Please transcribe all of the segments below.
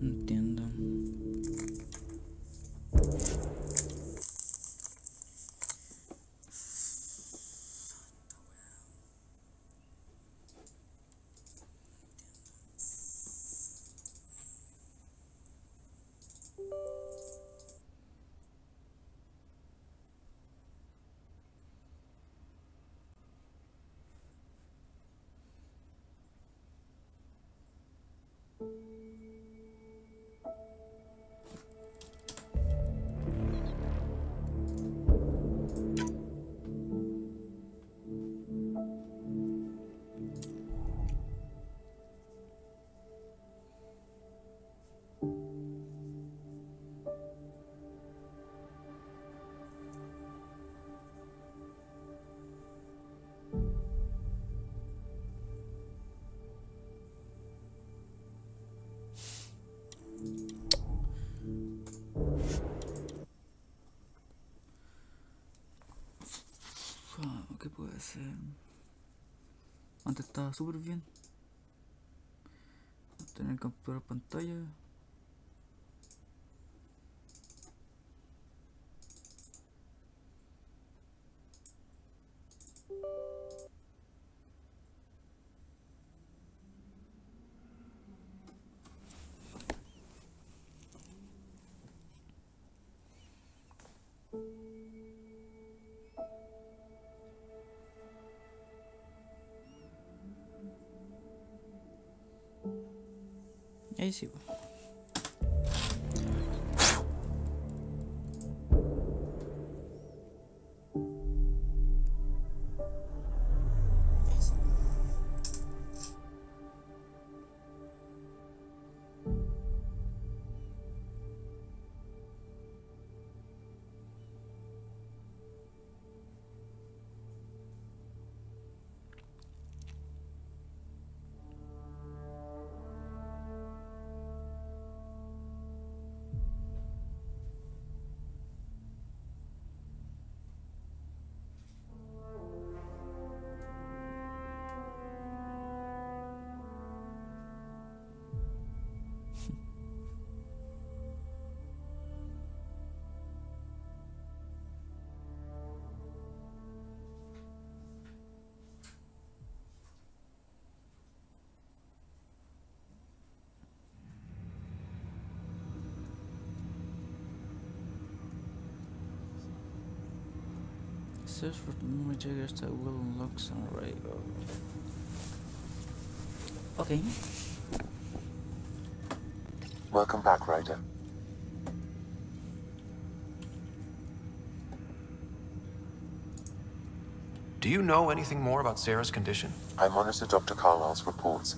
Entiendo. ¿Qué puede ser? Antes estaba súper bien. Tener capturar pantalla. Ahí sí. Search for the memory triggers that will unlock some array. Okay. Welcome back, Ryder. Do you know anything more about Sarah's condition? I monitor Dr. Carlisle's reports.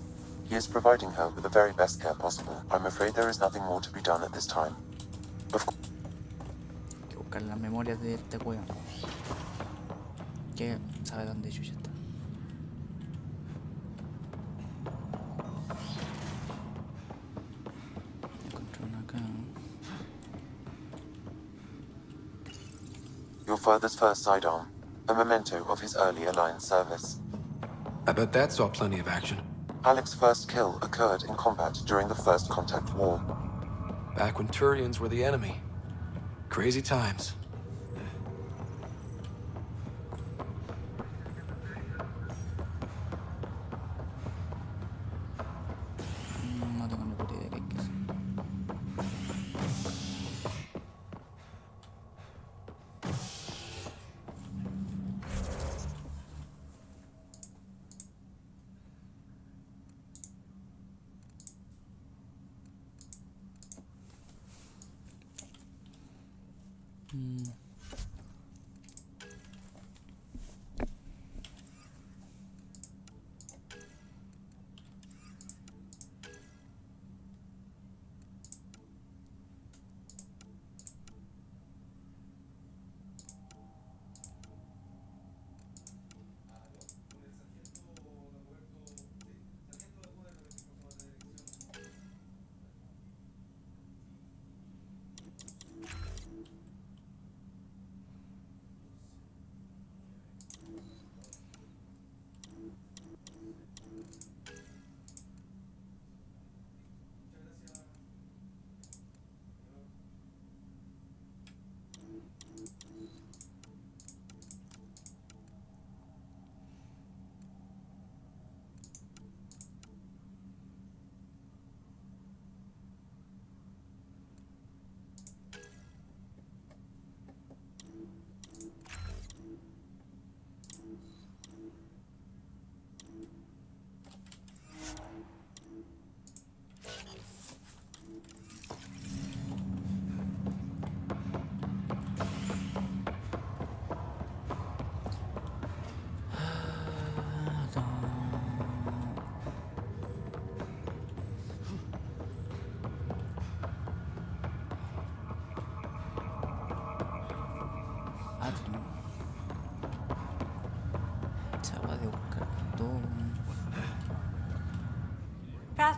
He is providing her with the very best care possible. I'm afraid there is nothing more to be done at this time. Of course. Hay que buscar las memorias de este weón. Que sabe dónde yo está. Encontré una acá. Your father's first sidearm, a memento of his early Alliance service. I bet that saw plenty of action. Alex's first kill occurred in combat during the First Contact War. Back when Turians were the enemy. Crazy times. No tengo ni puta idea de qué es.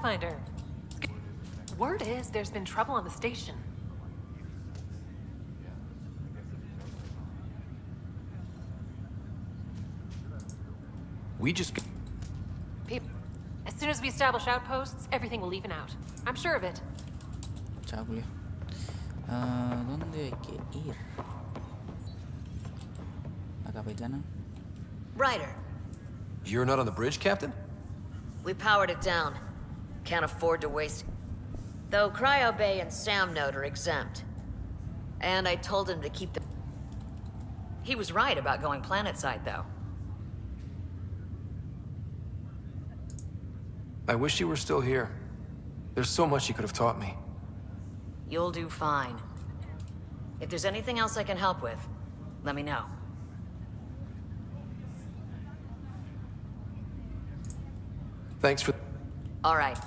Pathfinder. Word is there's been trouble on the station. We just... As soon as we establish outposts, everything will even out. I'm sure of it. Chao, Julio. ¿Dónde hay que ir? La capitana. Ryder, You're not on the bridge, Captain? we powered it down. Can't afford to waste... Though Cryo Bay and Sam Node are exempt. And I told him to keep the... He was right about going planetside, though. I wish you were still here. There's so much you could have taught me. You'll do fine. If there's anything else I can help with, let me know. Thanks for... All right.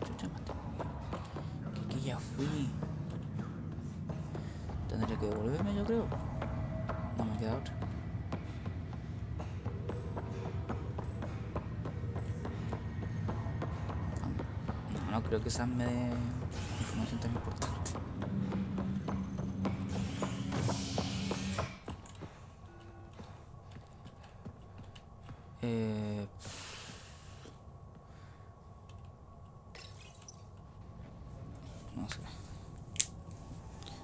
Chucha, mate. Que aquí ya fui. Tendré que devolverme, yo creo. No me queda otra. No creo que esa me dé información tan importante. No sé.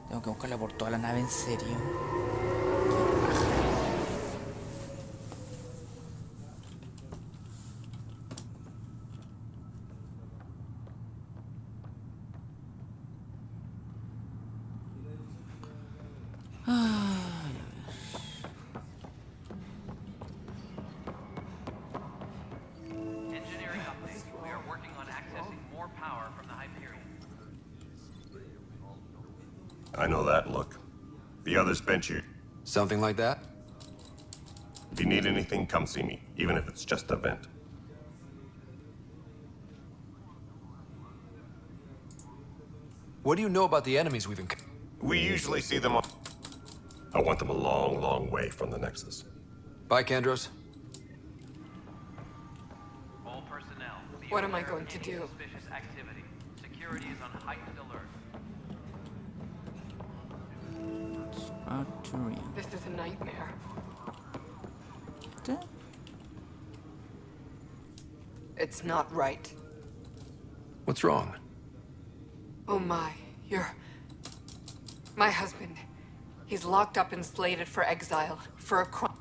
Tengo que buscarla por toda la nave, en serio. Engineering update. We are working on accessing more power from the Hyperion. I know that look. The others bent you. Something like that? If you need anything, come see me, even if it's just a vent. What do you know about the enemies we've encountered? We usually see them on... I want them a long, long way from the Nexus. Bye, Kandros. All personnel. Be What am I aware going of to any do? Suspicious activity. Security is on heightened alert. Arturian. This is a nightmare. What? It's not right. What's wrong? Oh my, my husband. He's locked up and slated for exile for a crime.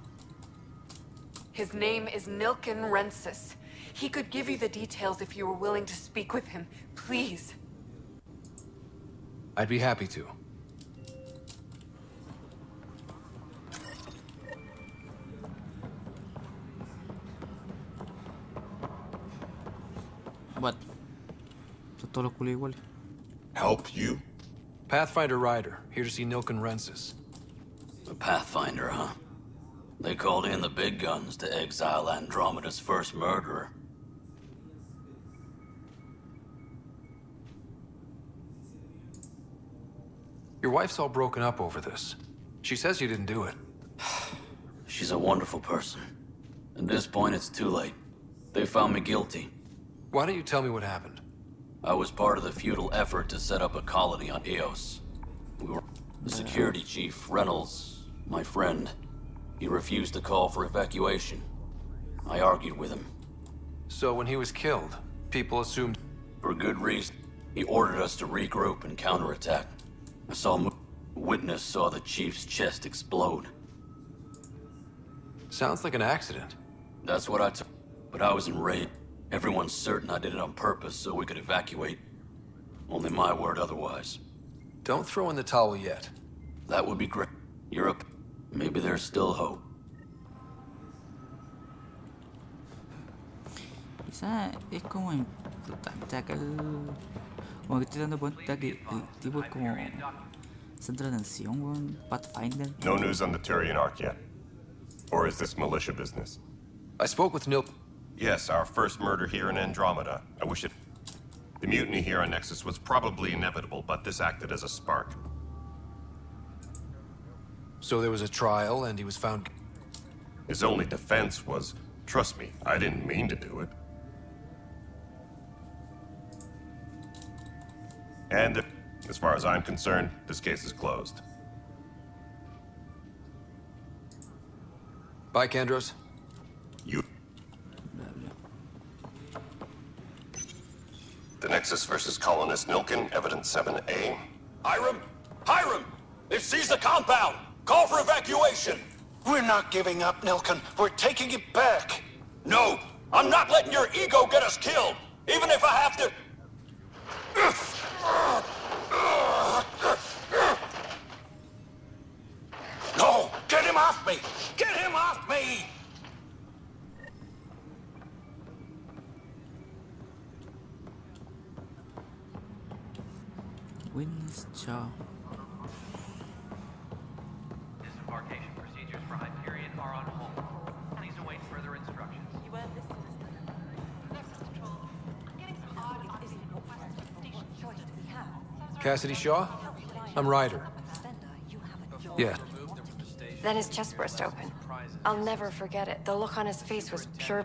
His name is Nilken Rensis. He could give you the details if you were willing to speak with him. Please. I'd be happy to. What? Son todos los culos iguales. Help you? Pathfinder Ryder, here to see Nilken Rensis. A Pathfinder, huh? They called in the big guns to exile Andromeda's first murderer. Your wife's all broken up over this. She says you didn't do it. She's a wonderful person. At this point, it's too late. They found me guilty. Why don't you tell me what happened? I was part of the futile effort to set up a colony on Eos. We were... The security chief, Reynolds, my friend, he refused to call for evacuation. I argued with him. So when he was killed, people assumed... For good reason. He ordered us to regroup and counterattack. I saw a witness saw the chief's chest explode. Sounds like an accident. That's what I took. But I was enraged. Everyone's certain I did it on purpose so we could evacuate. Only my word otherwise. Don't throw in the towel yet. That would be great. Europe, maybe there's still hope. Quizá es como importante acá como que estoy dando cuenta que el tipo es como centro de atención, weón. Pathfinder. No news on the Turian Arc yet. Or is this militia business? I spoke with Nil... Yes, our first murder here in Andromeda. I wish it... The mutiny here on Nexus was probably inevitable, but this acted as a spark. So there was a trial, and he was found... His only defense was, trust me, I didn't mean to do it. And as far as I'm concerned, this case is closed. Bye, Kandros. You... The Nexus versus Colonist Nilkin, Evidence 7A. Hiram! Hiram! They've seized the compound! Call for evacuation! We're not giving up, Nilkin. We're taking it back. No! I'm not letting your ego get us killed! Even if I have to... No! Get him off me! Get him off me! Witness jaw. Disembarkation procedures for Hyperion are on hold. Please await further instructions. You weren't listening. Nexus Control. I'm getting some odd information requests from station choice we have. Cassidy Shaw? I'm Ryder. Yeah. Then his chest burst open. I'll never forget it. The look on his face was pure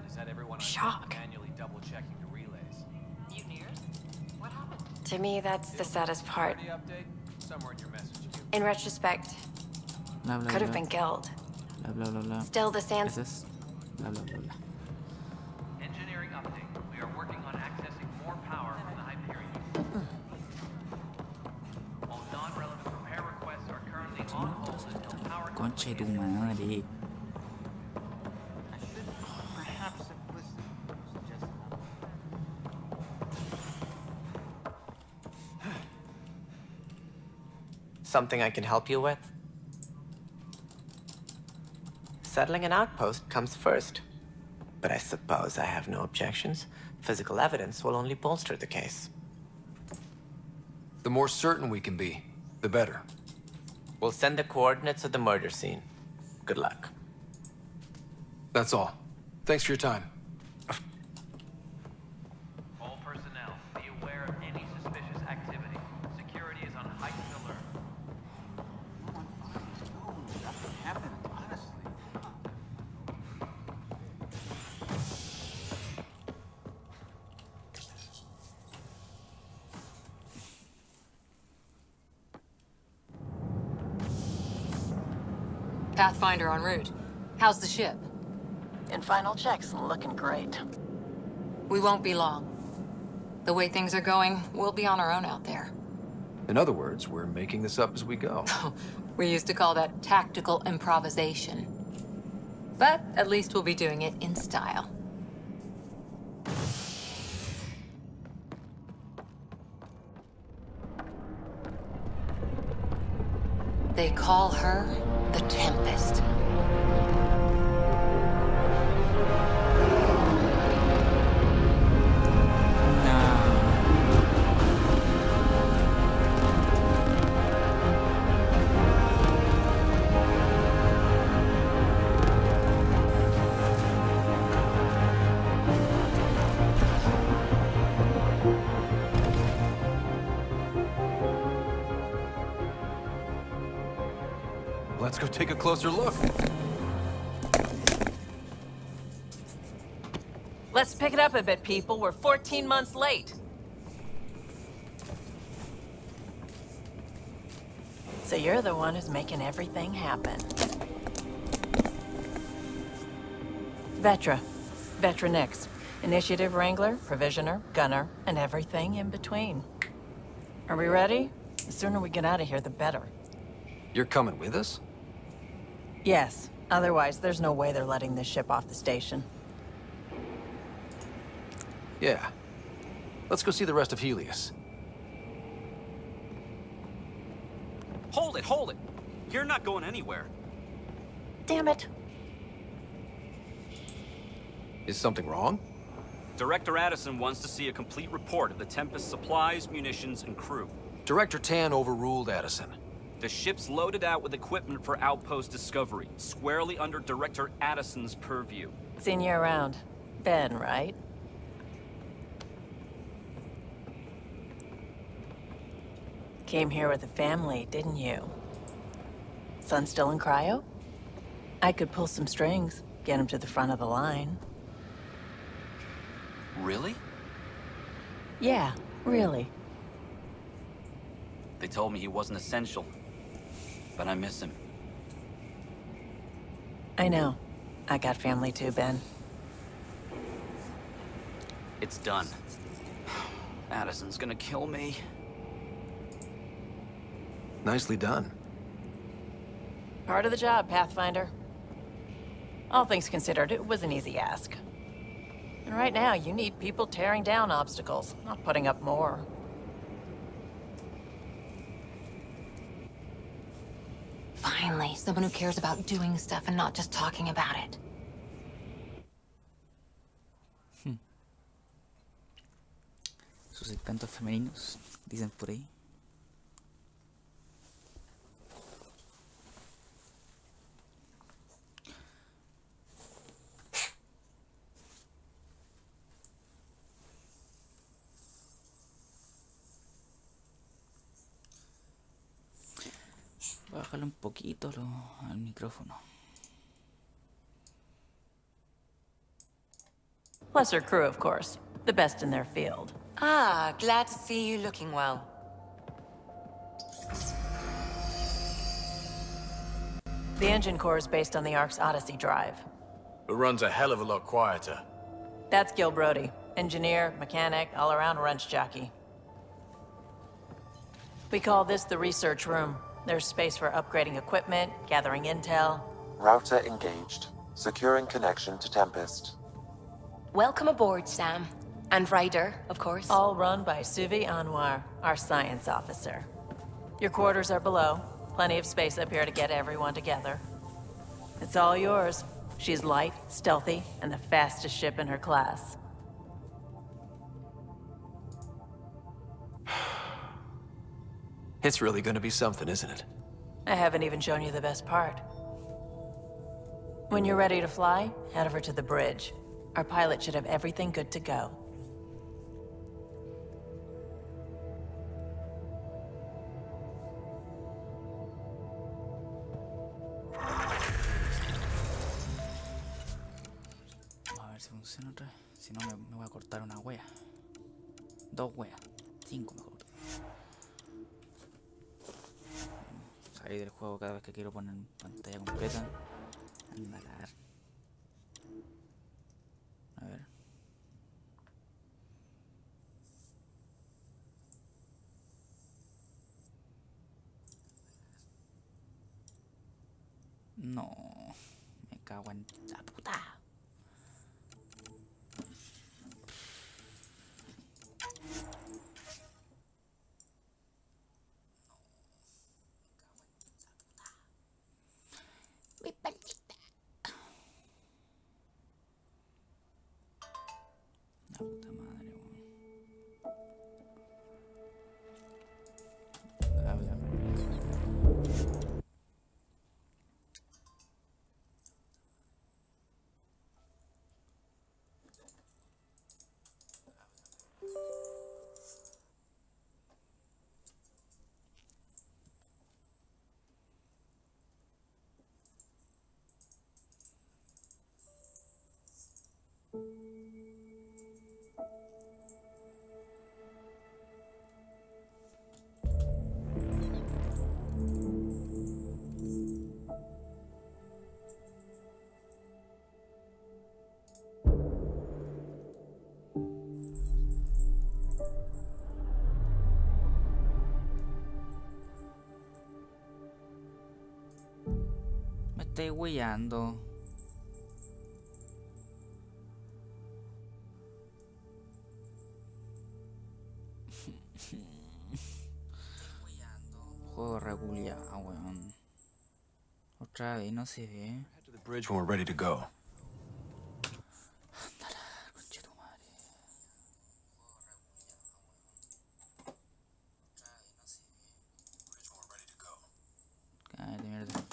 shock. To me, that's the saddest part. In retrospect, Blah, blah, could have blah. been killed. Blah, blah, blah, blah. Still, the Is sands. this? Blah, blah, blah, blah. Engineering update. We are working on accessing more power from the Hyperion. All non-relevant repair requests are currently on hold until power Concha de tu madre. Something I can help you with? Settling an outpost comes first. But I suppose I have no objections. Physical evidence will only bolster the case. The more certain we can be, the better. We'll send the coordinates of the murder scene. Good luck. That's all. Thanks for your time. All personnel, be aware of any suspicious activity. Security is on heightened alert. Pathfinder en route. How's the ship? In final checks, looking great. We won't be long. The way things are going, we'll be on our own out there. In other words, we're making this up as we go. We used to call that tactical improvisation. But at least we'll be doing it in style. They call her the Tempest. Let's go take a closer look. Let's pick it up a bit, people. We're 14 months late. So you're the one who's making everything happen. Vetra. Vetra Nix. Initiative Wrangler, Provisioner, Gunner, and everything in between. Are we ready? The sooner we get out of here, the better. You're coming with us? Yes. Otherwise, there's no way they're letting this ship off the station. Yeah. Let's go see the rest of Helios. Hold it, hold it! You're not going anywhere. Damn it. Is something wrong? Director Addison wants to see a complete report of the Tempest's supplies, munitions, and crew. Director Tan overruled Addison. The ship's loaded out with equipment for outpost discovery, squarely under Director Addison's purview. Seen you around. Ben, right? Came here with a family, didn't you? Son still in cryo? I could pull some strings, get him to the front of the line. Really? Yeah, really. They told me he wasn't essential, but I miss him. I know. I got family too, Ben. It's done. Addison's gonna kill me. Nicely done. Part of the job, Pathfinder. All things considered, it was an easy ask. And right now, you need people tearing down obstacles, not putting up more. Finally, someone who cares about doing stuff and not just talking about it. Sus encantos femeninos, dicen por ahí. Bájale un poquito al micrófono. Lesser crew, of course. The best in their field. Ah, glad to see you looking well. The engine core is based on the Ark's Odyssey drive. It runs a hell of a lot quieter. That's Gil Brody. Engineer, mechanic, all-around wrench jockey. We call this the research room. There's space for upgrading equipment, gathering intel. Router engaged. Securing connection to Tempest. Welcome aboard, Sam. And Ryder, of course. All run by Suvi Anwar, our science officer. Your quarters are below. Plenty of space up here to get everyone together. It's all yours. She's light, stealthy, and the fastest ship in her class. It's really gonna be something, isn't it? I haven't even shown you the best part. When you're ready to fly, head over to the bridge. Our pilot should have everything good to go. A ver si funciona otra vez. Si no, me voy a cortar una wea. 2 weas. 5 mejor. Salir del juego cada vez que quiero poner pantalla completa. Andalar. A ver. No. Me cago en la puta. Mi palita. La puta madre, weón. Me estoy huellando. Juego regular, weón. Otra vez no se ve. Head to the bridge when we're ready to go. Cállate, mierda.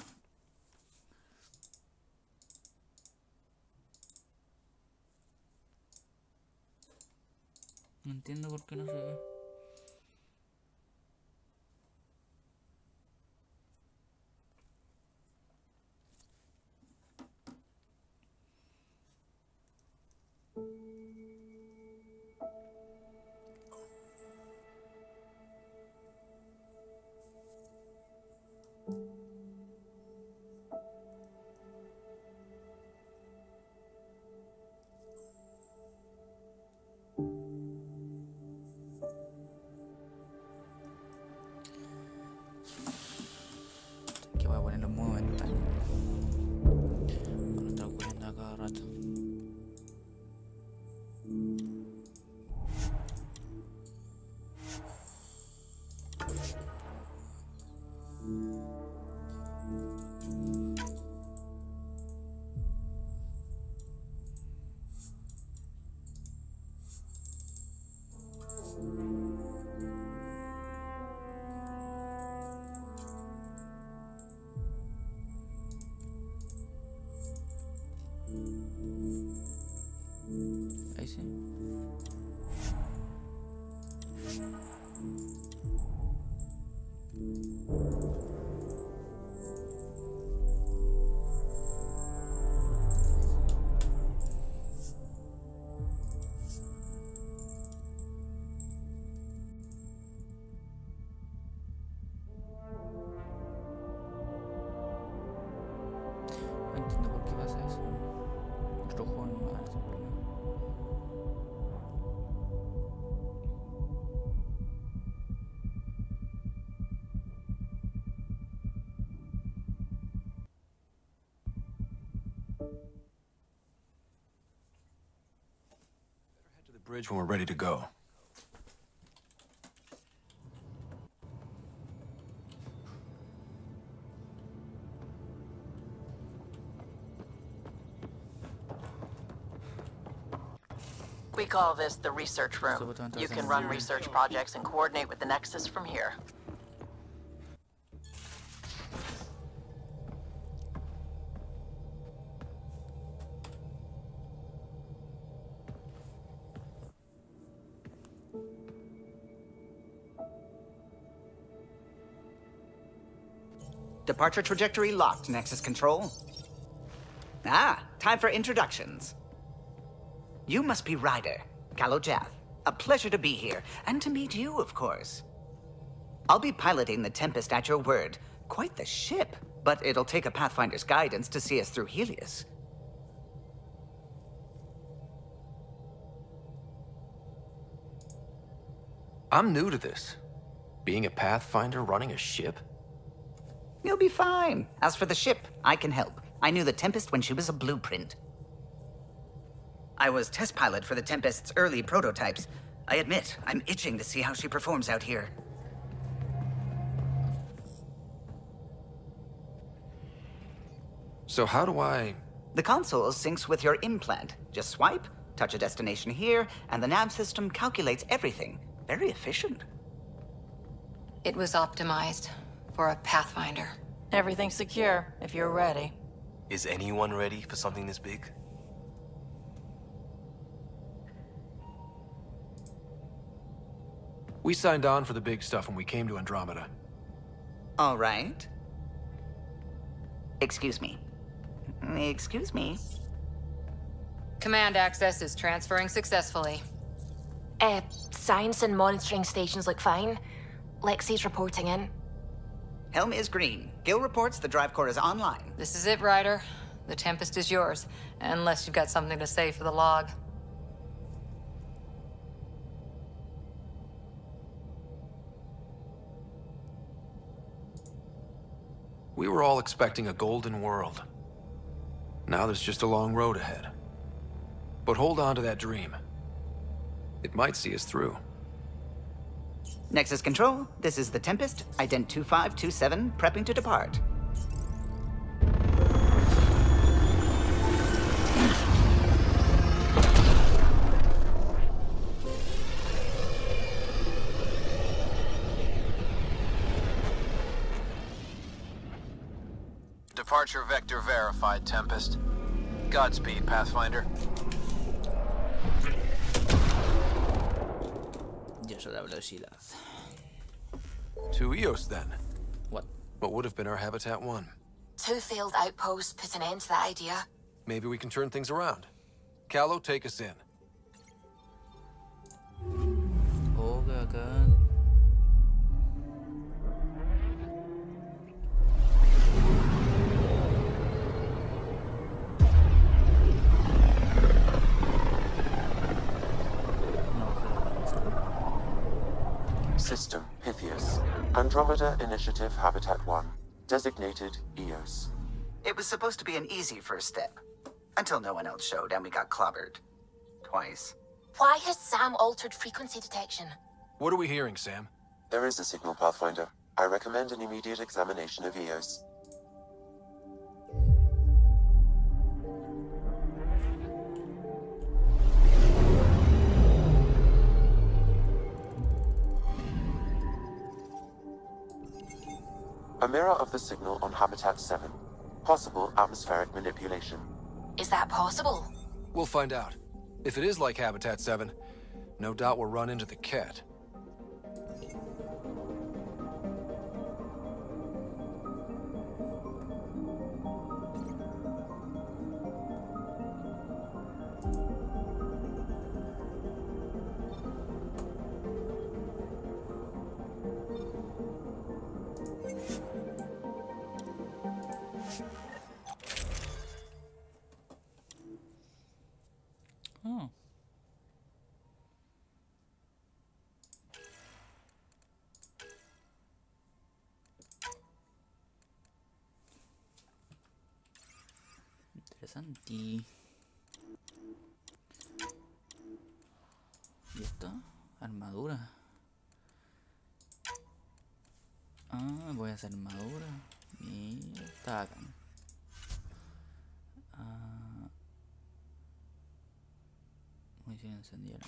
No entiendo por qué no se ve. Head to the bridge when we're ready to go. We call this the research room. You can run research projects and coordinate with the Nexus from here. Departure trajectory locked, Nexus Control. Ah, time for introductions. You must be Ryder, Kalojath. A pleasure to be here, and to meet you, of course. I'll be piloting the Tempest at your word. Quite the ship, but it'll take a Pathfinder's guidance to see us through Helios. I'm new to this. Being a Pathfinder running a ship? You'll be fine. As for the ship, I can help. I knew the Tempest when she was a blueprint. I was test pilot for the Tempest's early prototypes. I admit, I'm itching to see how she performs out here. So how do I... The console syncs with your implant. Just swipe, touch a destination here, and the nav system calculates everything. Very efficient. It was optimized for a Pathfinder. Everything's secure, if you're ready. Is anyone ready for something this big? We signed on for the big stuff when we came to Andromeda. All right. Excuse me. Excuse me. Command access is transferring successfully. Science and monitoring stations look fine. Lexi's reporting in. Helm is green. Gil reports the drive core is online. This is it, Ryder. The Tempest is yours, unless you've got something to say for the log. We were all expecting a golden world. Now there's just a long road ahead. But hold on to that dream. It might see us through. Nexus Control, this is the Tempest, ident 2527, prepping to depart. Departure vector verified, Tempest. Godspeed, Pathfinder. La velocidad. To Eos, then. What? What would have been our Habitat 1? 2 failed outposts put an end to that idea. Maybe we can turn things around. Calo, take us in. Oh, gagawin. System, Pythias. Andromeda Initiative Habitat 1. Designated EOS. It was supposed to be an easy first step. Until no one else showed and we got clobbered. Twice. Why has Sam altered frequency detection? What are we hearing, Sam? There is a signal, Pathfinder. I recommend an immediate examination of EOS. A mirror of the signal on Habitat 7. Possible atmospheric manipulation. Is that possible? We'll find out. If it is like Habitat 7, no doubt we'll run into the cat. interesante. ¿Y esto? Armadura. Ah, voy a hacer armadura. Mira, está acá. Munición encendida.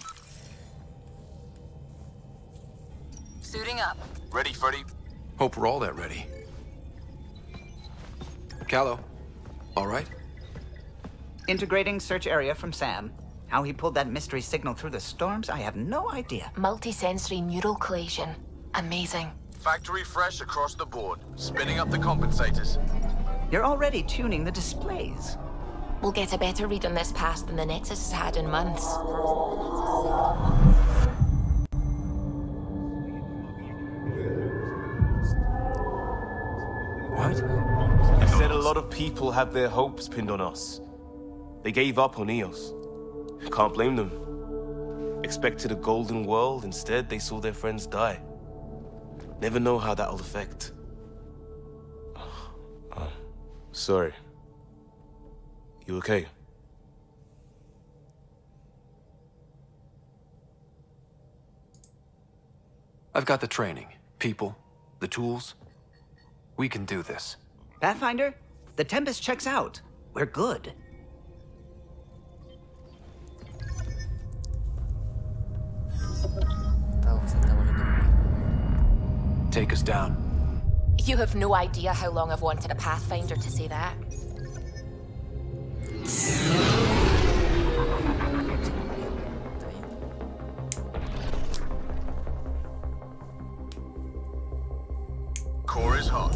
Suiting up. Ready, Freddy? Hope we're all that ready. Callow, all right? Integrating search area from Sam. How he pulled that mystery signal through the storms, I have no idea. Multi-sensory neural collation. Amazing. Factory fresh across the board. Spinning up the compensators. You're already tuning the displays. We'll get a better read on this pass than the Nexus has had in months. What? You said a lot of people have their hopes pinned on us. They gave up on EOS. Can't blame them. Expected a golden world, instead they saw their friends die. Never know how that'll affect. Sorry. You okay? I've got the training, people, the tools. We can do this. Pathfinder, the Tempest checks out. We're good. Take us down. You have no idea how long I've wanted a Pathfinder to say that. Core is hot.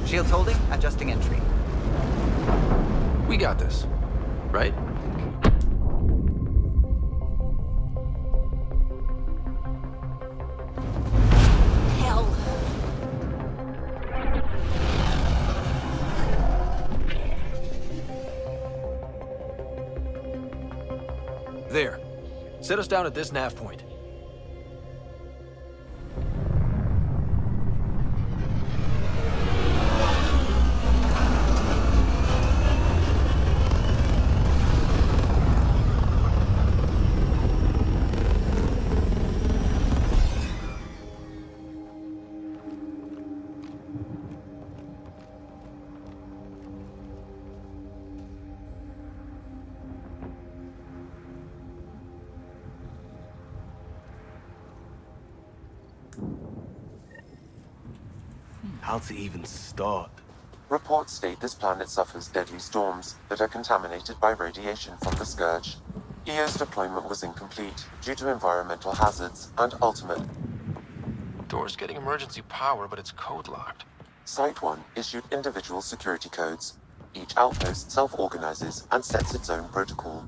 Shields holding, adjusting entry. We got this, right? Hell. There. Set us down at this nav point. How to even start? Reports state this planet suffers deadly storms that are contaminated by radiation from the Scourge. EO's deployment was incomplete due to environmental hazards and ultimate. Door's getting emergency power, but it's code-locked. Site 1 issued individual security codes. Each outpost self-organizes and sets its own protocol.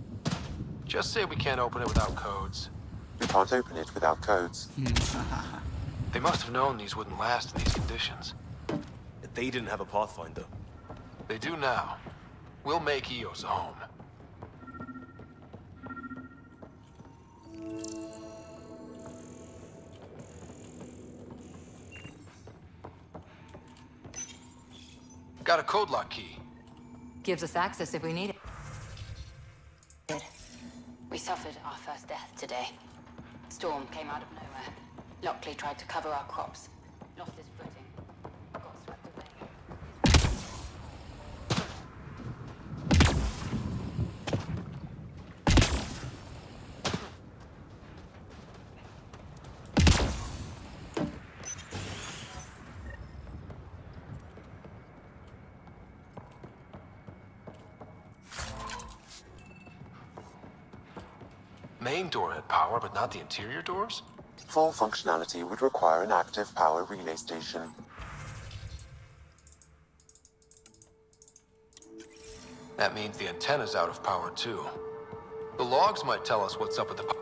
Just say we can't open it without codes. We can't open it without codes. They must have known these wouldn't last in these conditions. They didn't have a Pathfinder. They do now. We'll make EOS a home. Got a code lock key. Gives us access if we need it. We suffered our first death today. Storm came out of nowhere. Lockley tried to cover our crops. Lost his footing. Got swept away. Main door had power, but not the interior doors? Full functionality would require an active power relay station. That means the antenna's out of power, too. The logs might tell us what's up with the...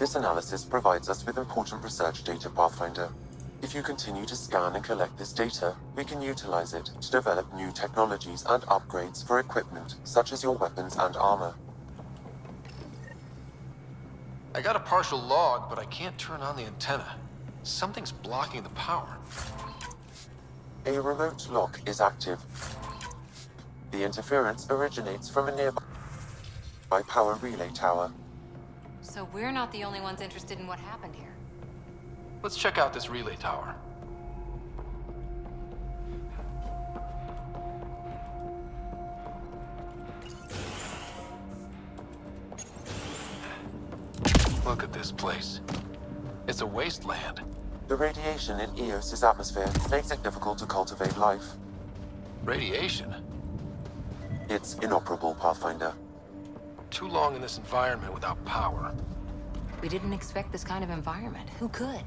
This analysis provides us with important research data, Pathfinder. If you continue to scan and collect this data, we can utilize it to develop new technologies and upgrades for equipment, such as your weapons and armor. I got a partial log, but I can't turn on the antenna. Something's blocking the power. A remote lock is active. The interference originates from a nearby power relay tower. So we're not the only ones interested in what happened here. Let's check out this relay tower. Look at this place. It's a wasteland. The radiation in Eos's atmosphere makes it difficult to cultivate life. Radiation? It's inoperable, Pathfinder. Too long in this environment without power. We didn't expect this kind of environment. Who could?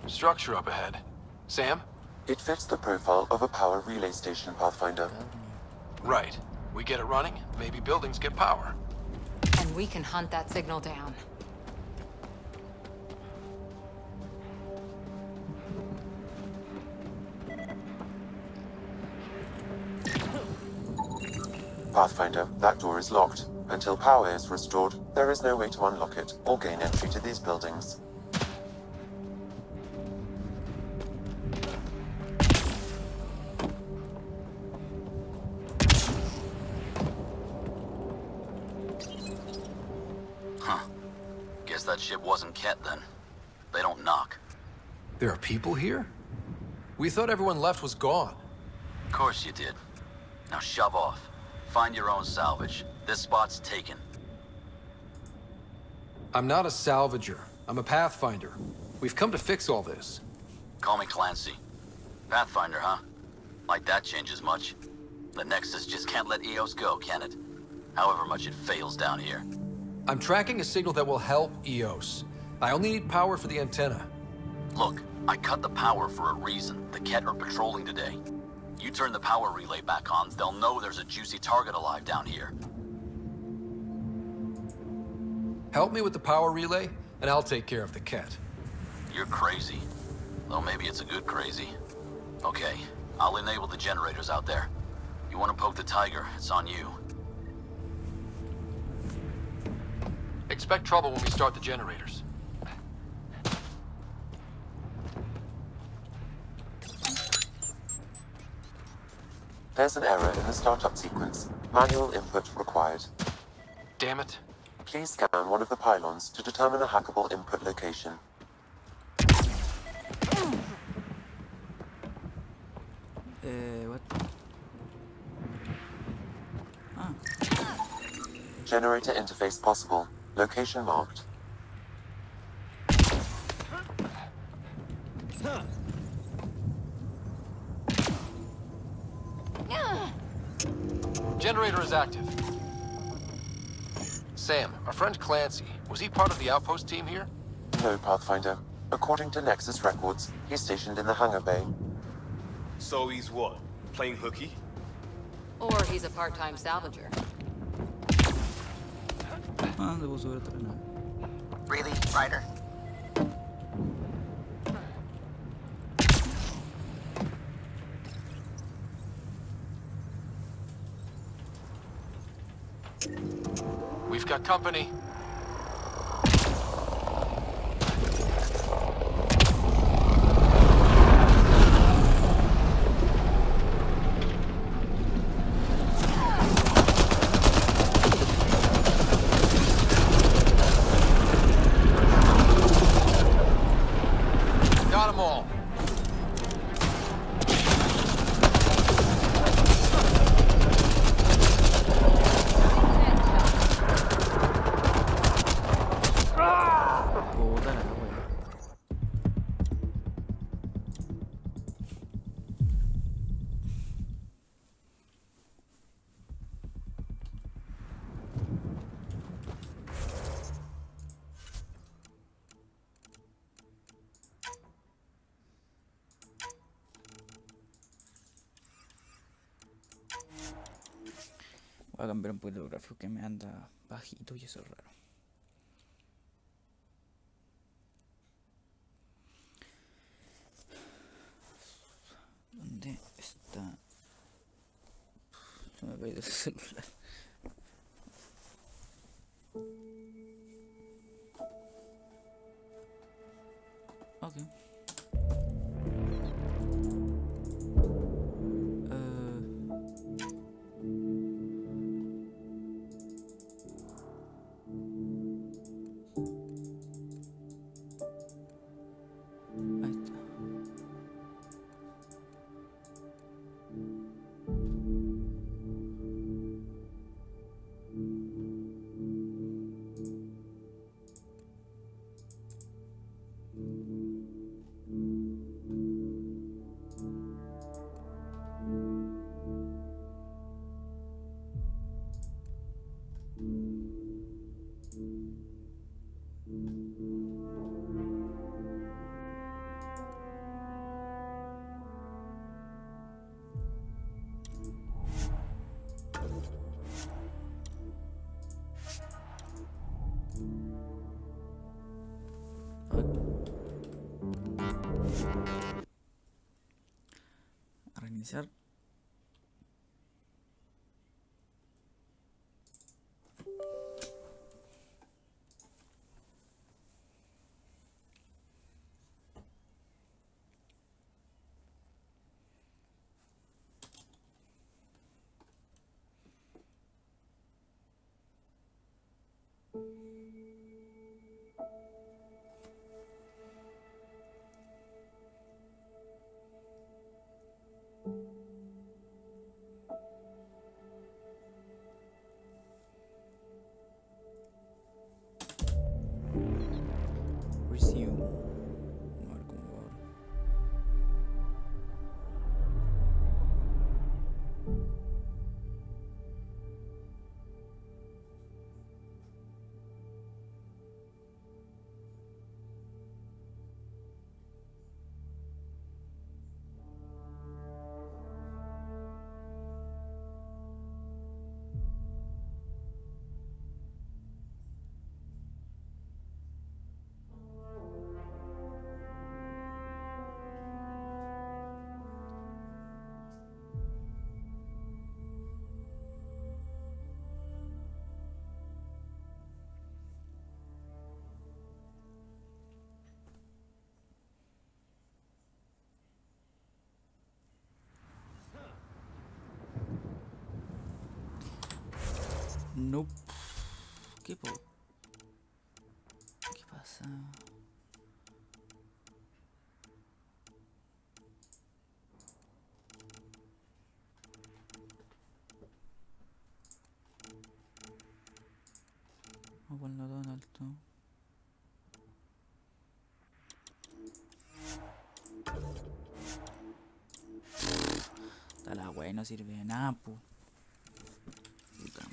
Structure up ahead. Sam? It fits the profile of a power relay station, Pathfinder. Right. We get it running, maybe buildings get power. And we can hunt that signal down. Pathfinder, that door is locked. Until power is restored, there is no way to unlock it or gain entry to these buildings. That ship wasn't Ket then. They don't knock. There are people here? We thought everyone left was gone. Of course you did. Now shove off. Find your own salvage. This spot's taken. I'm not a salvager. I'm a Pathfinder. We've come to fix all this. Call me Clancy. Pathfinder, huh? Like that changes much. The Nexus just can't let Eos go, can it? However much it fails down here. I'm tracking a signal that will help Eos. I only need power for the antenna. Look, I cut the power for a reason. The Ket are patrolling today. You turn the power relay back on, they'll know there's a juicy target alive down here. Help me with the power relay, and I'll take care of the Ket. You're crazy. Though maybe it's a good crazy. Okay, I'll enable the generators out there. You want to poke the tiger, it's on you. Expect trouble when we start the generators. There's an error in the startup sequence. Manual input required. Damn it. Please scan one of the pylons to determine a hackable input location. What? Ah. Generator interface possible. Location marked. Generator is active. Sam, our friend Clancy, was he part of the outpost team here? No, Pathfinder. According to Nexus records, he's stationed in the hangar bay. So he's what? Playing hooky? Or he's a part-time salvager. Really, Ryder? We've got company. Got them all. Voy a cambiar un poquito el gráfico que me anda bajito y eso es raro. ¿Dónde está? Se me ha caído el celular. Ok. Ahí está. A reiniciar. Resume. A ver cómo va ahora. Nope. ¿Qué pasa? Vamos a ponerlo todo en alto. Está la wea, no sirve de nada, pu. Puta.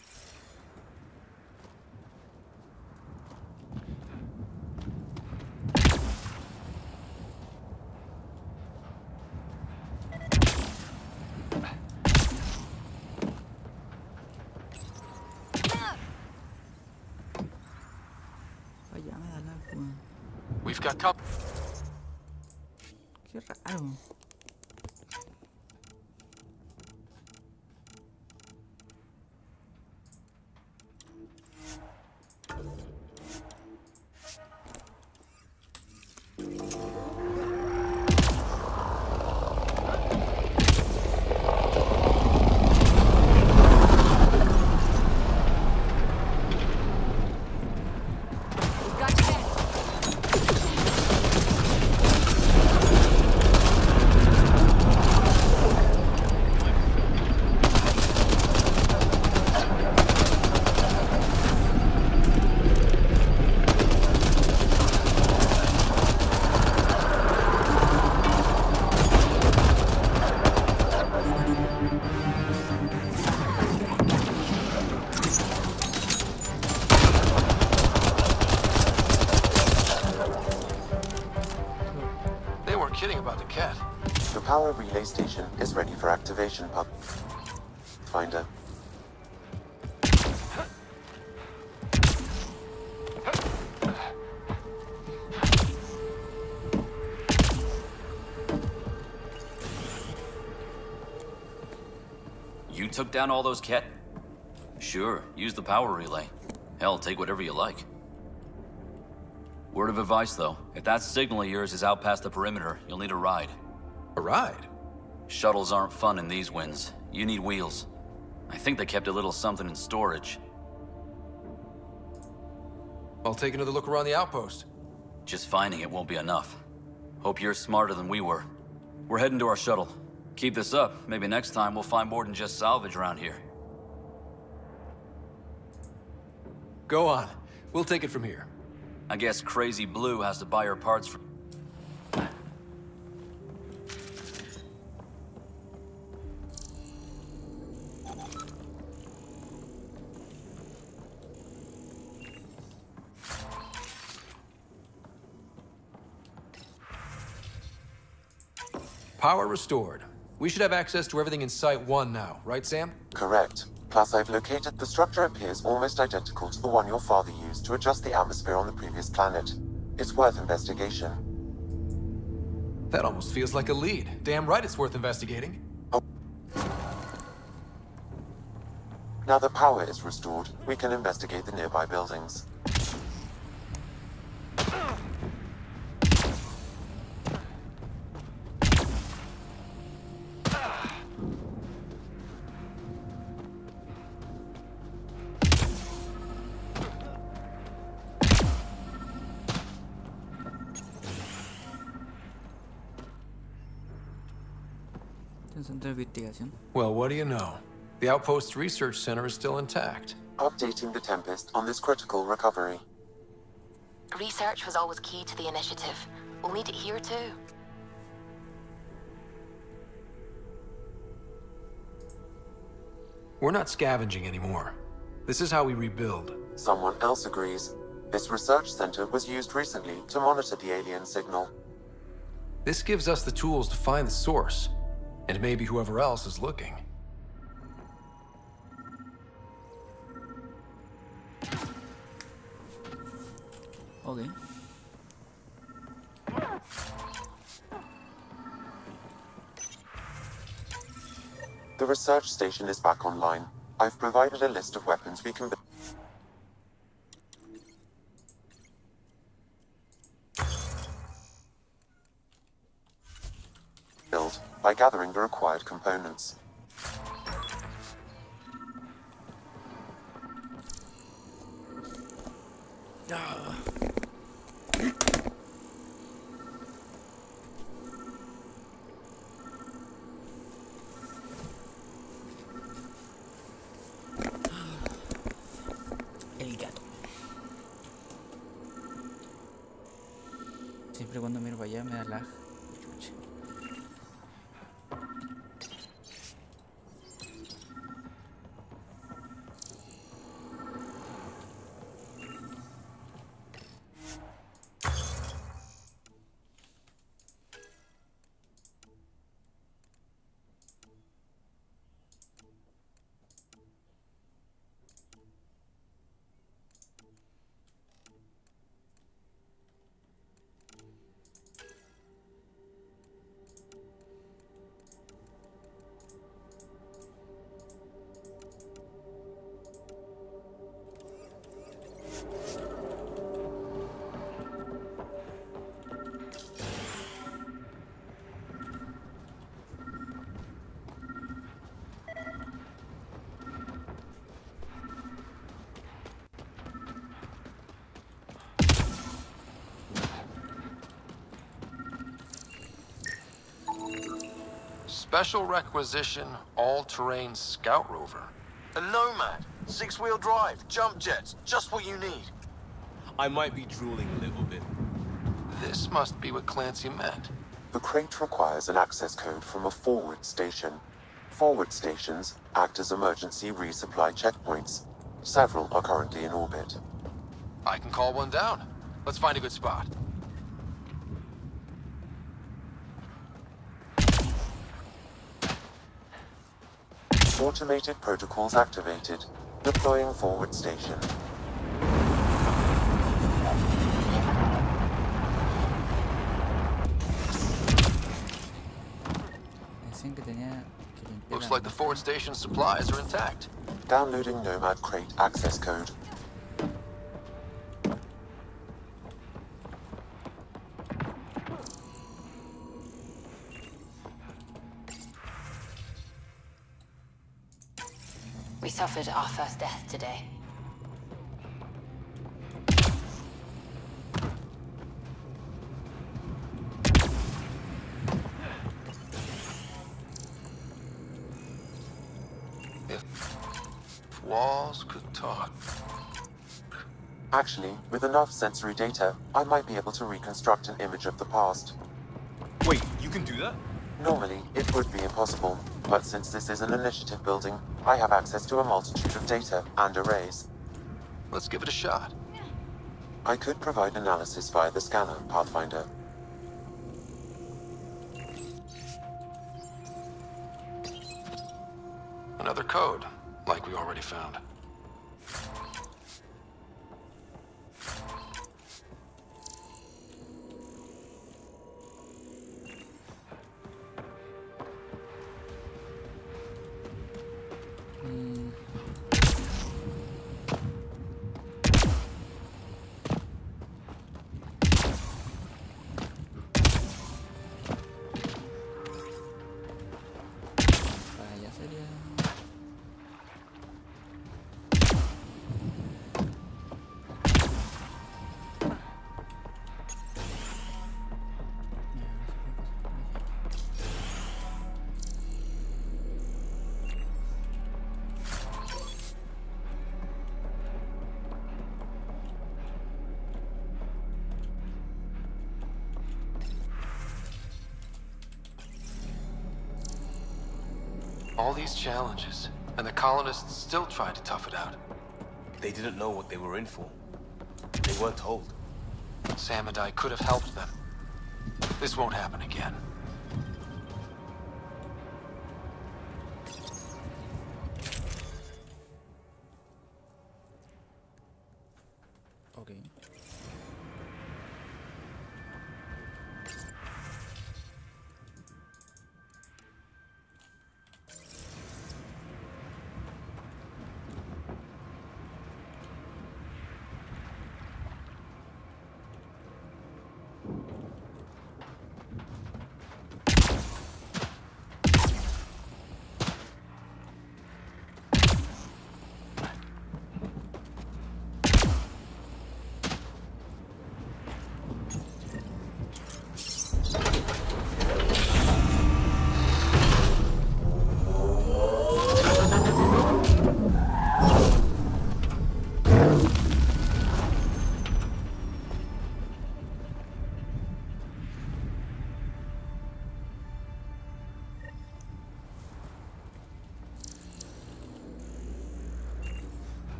Vaya, me da la wea. We've got cup. Qué raro. Kidding about the cat. The power relay station is ready for activation, Pathfinder. You took down all those cat... Sure, use the power relay. Hell, take whatever you like. Word of advice, though. If that signal of yours is out past the perimeter, you'll need a ride. A ride? Shuttles aren't fun in these winds. You need wheels. I think they kept a little something in storage. I'll take another look around the outpost. Just finding it won't be enough. Hope you're smarter than we were. We're heading to our shuttle. Keep this up. Maybe next time we'll find more than just salvage around here. Go on. We'll take it from here. I guess Crazy Blue has to buy her parts from... Power restored. We should have access to everything in Site 1 now, right, Sam? Correct. Plus, I've located the structure appears almost identical to the one your father used to adjust the atmosphere on the previous planet. It's worth investigation. That almost feels like a lead. Damn right it's worth investigating. Oh. Now that power is restored, we can investigate the nearby buildings. Well, what do you know? The Outpost's research center is still intact. Updating the Tempest on this critical recovery. Research was always key to the initiative. We'll need it here too. We're not scavenging anymore. This is how we rebuild. Someone else agrees. This research center was used recently to monitor the alien signal. This gives us the tools to find the source. And maybe whoever else is looking. Okay. The research station is back online. I've provided a list of weapons we can build by gathering the required components. El gato. Siempre cuando miro para allá me da lag. Chucha. Special requisition, all-terrain scout rover. A Nomad, 6-wheel drive, jump jets, just what you need. I might be drooling a little bit. This must be what Clancy meant. The crate requires an access code from a forward station. Forward stations act as emergency resupply checkpoints. Several are currently in orbit. I can call one down. Let's find a good spot. Automated protocols activated. Deploying forward station. Decían que tenía Looks like the forward station supplies are intact. Downloading Nomad Crate access code. We suffered our first death today. If walls could talk. Actually, with enough sensory data, I might be able to reconstruct an image of the past. Wait, you can do that? Normally, it would be impossible, but since this is an initiative building, I have access to a multitude of data and arrays. Let's give it a shot. I could provide analysis via the scanner, Pathfinder. Another code, like we already found. All these challenges, and the colonists still tried to tough it out. They didn't know what they were in for. They weren't told. Sam and I could have helped them. This won't happen again. Okay.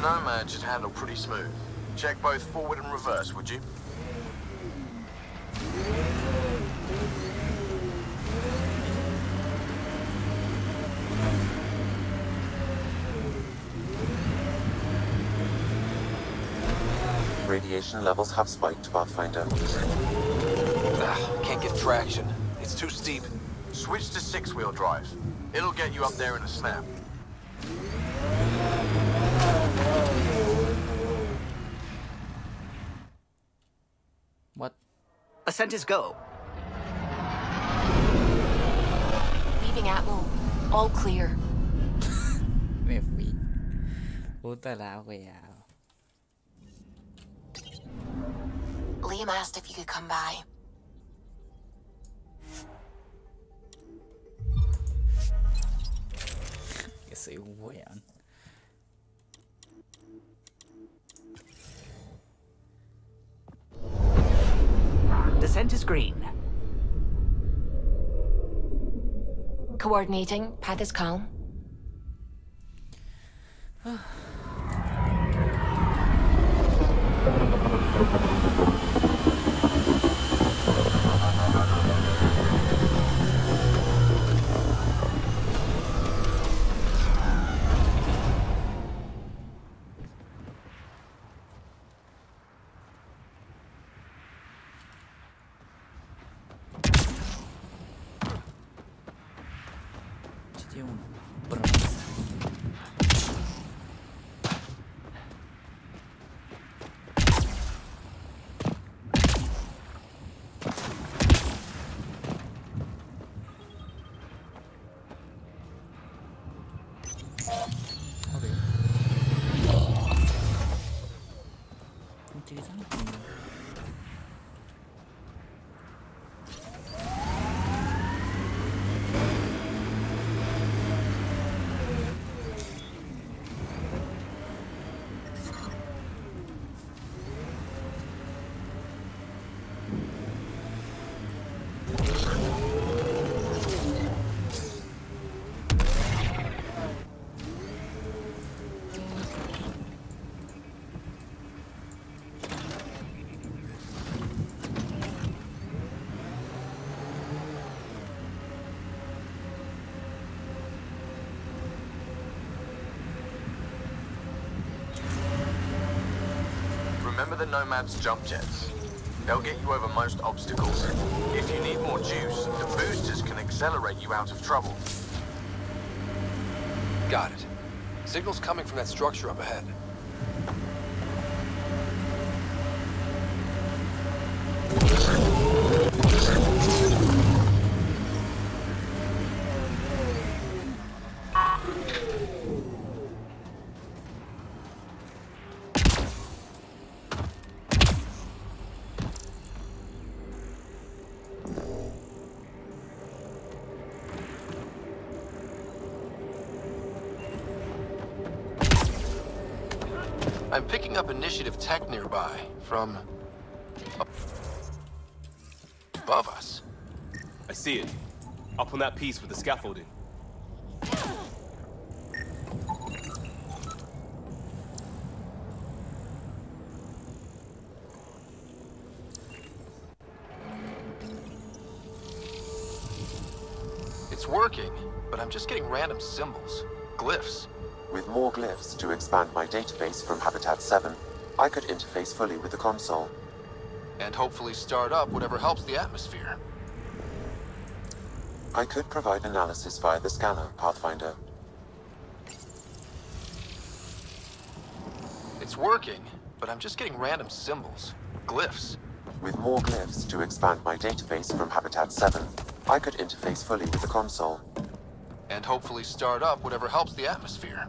Nomad should handle pretty smooth. Check both forward and reverse, would you? Radiation levels have spiked, Pathfinder. Can't get traction. It's too steep. Switch to 6-wheel drive. It'll get you up there in a snap. What? Ascent is go. Leaving Atmo. All clear. Mẹ phí. Bố ta lão vậy à? Liam asked if you could come by. Cái sự quen. Descent is green. Coordinating. Path is calm. Tiene un bronce. Interesante. Remember the Nomad's jump jets? They'll get you over most obstacles. If you need more juice, the boosters can accelerate you out of trouble. Got it. Signal's coming from that structure up ahead. I'm picking up initiative tech nearby, from above us. I see it. Up on that piece with the scaffolding. It's working, but I'm just getting random symbols, glyphs. With more glyphs to expand my database from Habitat 7, I could interface fully with the console. And hopefully start up whatever helps the atmosphere. I could provide analysis via the scanner, Pathfinder. It's working, but I'm just getting random symbols, glyphs. With more glyphs to expand my database from Habitat 7, I could interface fully with the console. And hopefully start up whatever helps the atmosphere.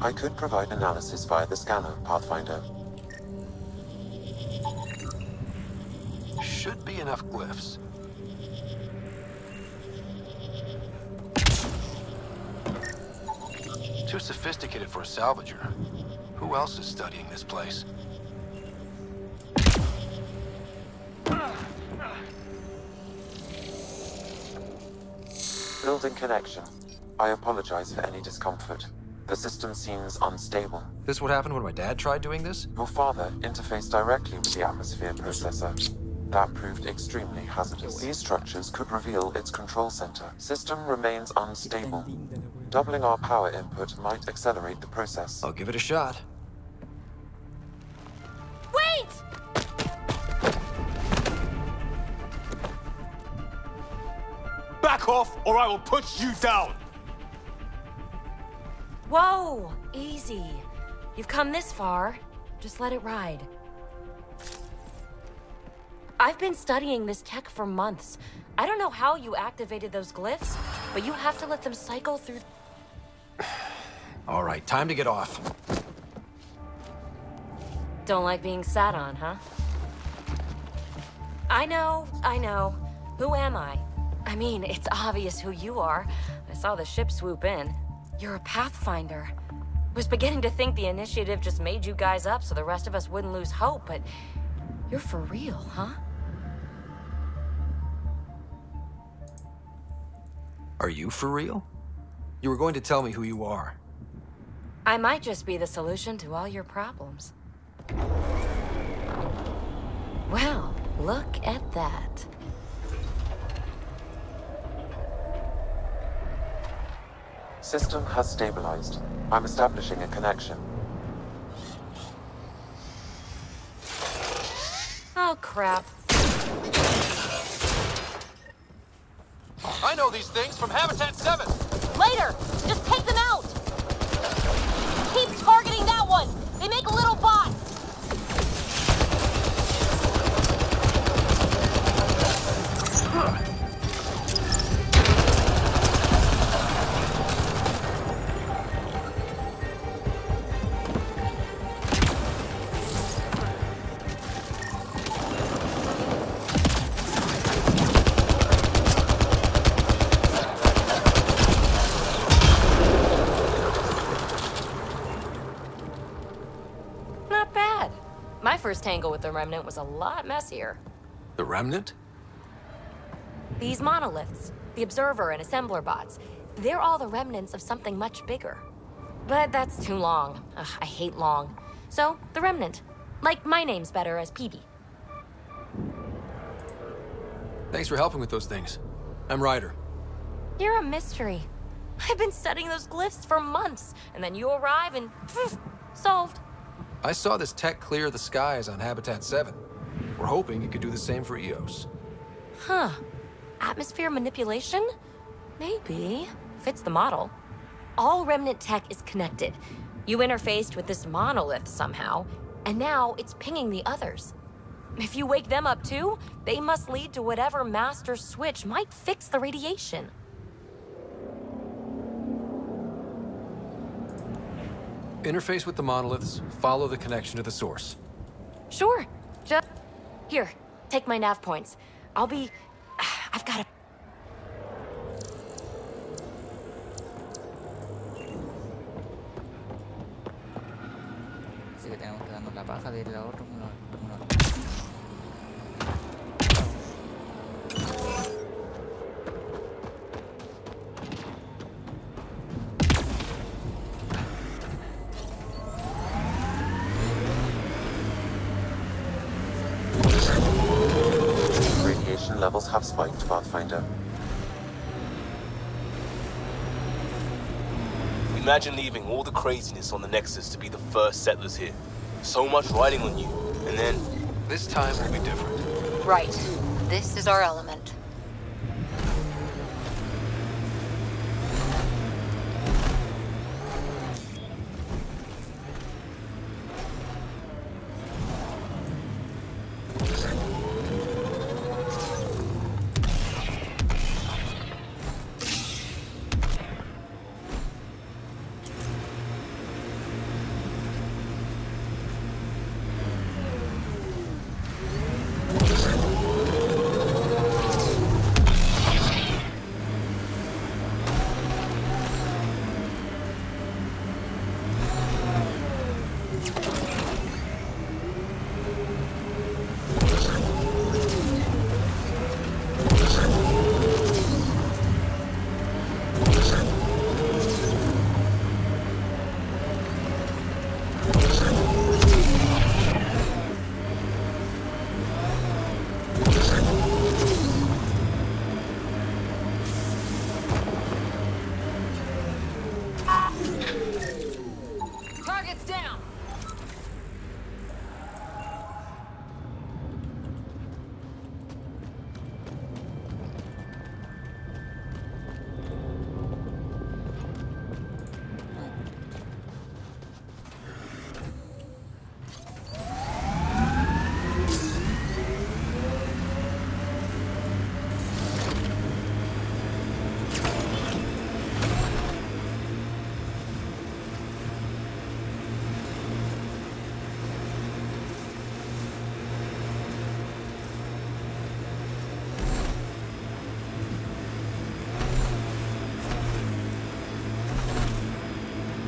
I could provide analysis via the scanner, Pathfinder. Should be enough glyphs. Too sophisticated for a salvager. Who else is studying this place? Building connection. I apologize for any discomfort. The system seems unstable. This what happened when my dad tried doing this? Your father interfaced directly with the atmosphere processor. That proved extremely hazardous. These structures could reveal its control center. System remains unstable. Doubling our power input might accelerate the process. I'll give it a shot. Wait! Back off, or I will put you down! Whoa! Easy. You've come this far. Just let it ride. I've been studying this tech for months. I don't know how you activated those glyphs, but you have to let them cycle through... All right, time to get off. Don't like being sat on, huh? I know. Who am I? I mean, it's obvious who you are. I saw the ship swoop in. You're a Pathfinder. Was beginning to think the initiative just made you guys up so the rest of us wouldn't lose hope, but you're for real, huh? Are you for real? You were going to tell me who you are. I might just be the solution to all your problems. Well, look at that. System has stabilized. I'm establishing a connection. Oh, crap. I I know these things from Habitat 7. Later! Just take them out! Keep targeting that one! They make little bots! My first tangle with the Remnant was a lot messier. The Remnant? These monoliths, the Observer and Assembler bots, they're all the remnants of something much bigger. But that's too long. Ugh, I hate long. So, the Remnant. Like, my name's better as Peavy. Thanks for helping with those things. I'm Ryder. You're a mystery. I've been studying those glyphs for months, and then you arrive and poof, solved. I saw this tech clear the skies on Habitat 7. We're hoping it could do the same for EOS. Huh. Atmosphere manipulation? Maybe. Fits the model. All Remnant tech is connected. You interfaced with this monolith somehow, and now it's pinging the others. If you wake them up too, they must lead to whatever master switch might fix the radiation. Interface with the monoliths, follow the connection to the source. Sure. Just... Here, take my nav points. I've got to... Así que tenemos que darnos la paja de ir a otro. Levels have spiked, Pathfinder. Imagine leaving all the craziness on the Nexus to be the first settlers here. So much riding on you, and then... This time will be different. Right. This is our element.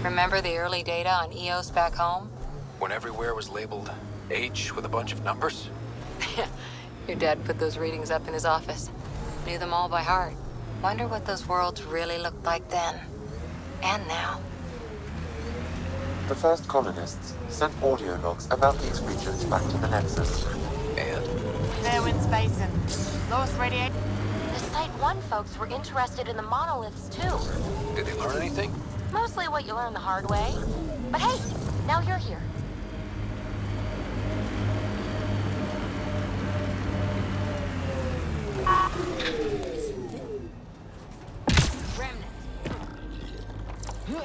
Remember the early data on EOS back home? When everywhere was labeled H with a bunch of numbers? Your dad put those readings up in his office. Knew them all by heart. Wonder what those worlds really looked like then. And now. The first colonists sent audio logs about these regions back to the Nexus. And? Fairwind's Basin. Lost radiation. The Site 1 folks were interested in the monoliths too. Did they learn anything? Mostly what you learn the hard way. But hey, now you're here. More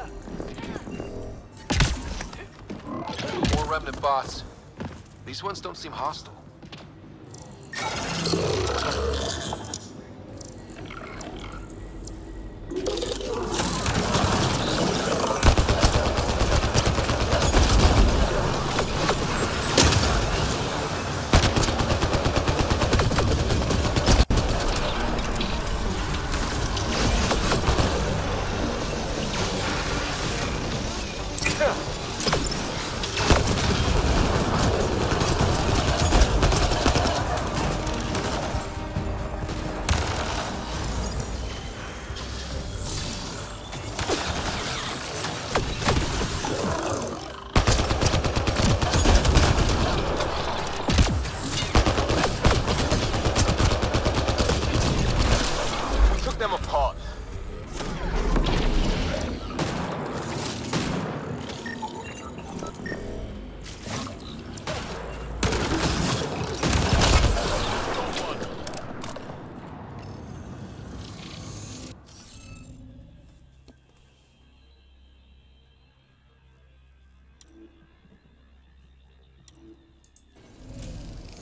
remnant bots. These ones don't seem hostile.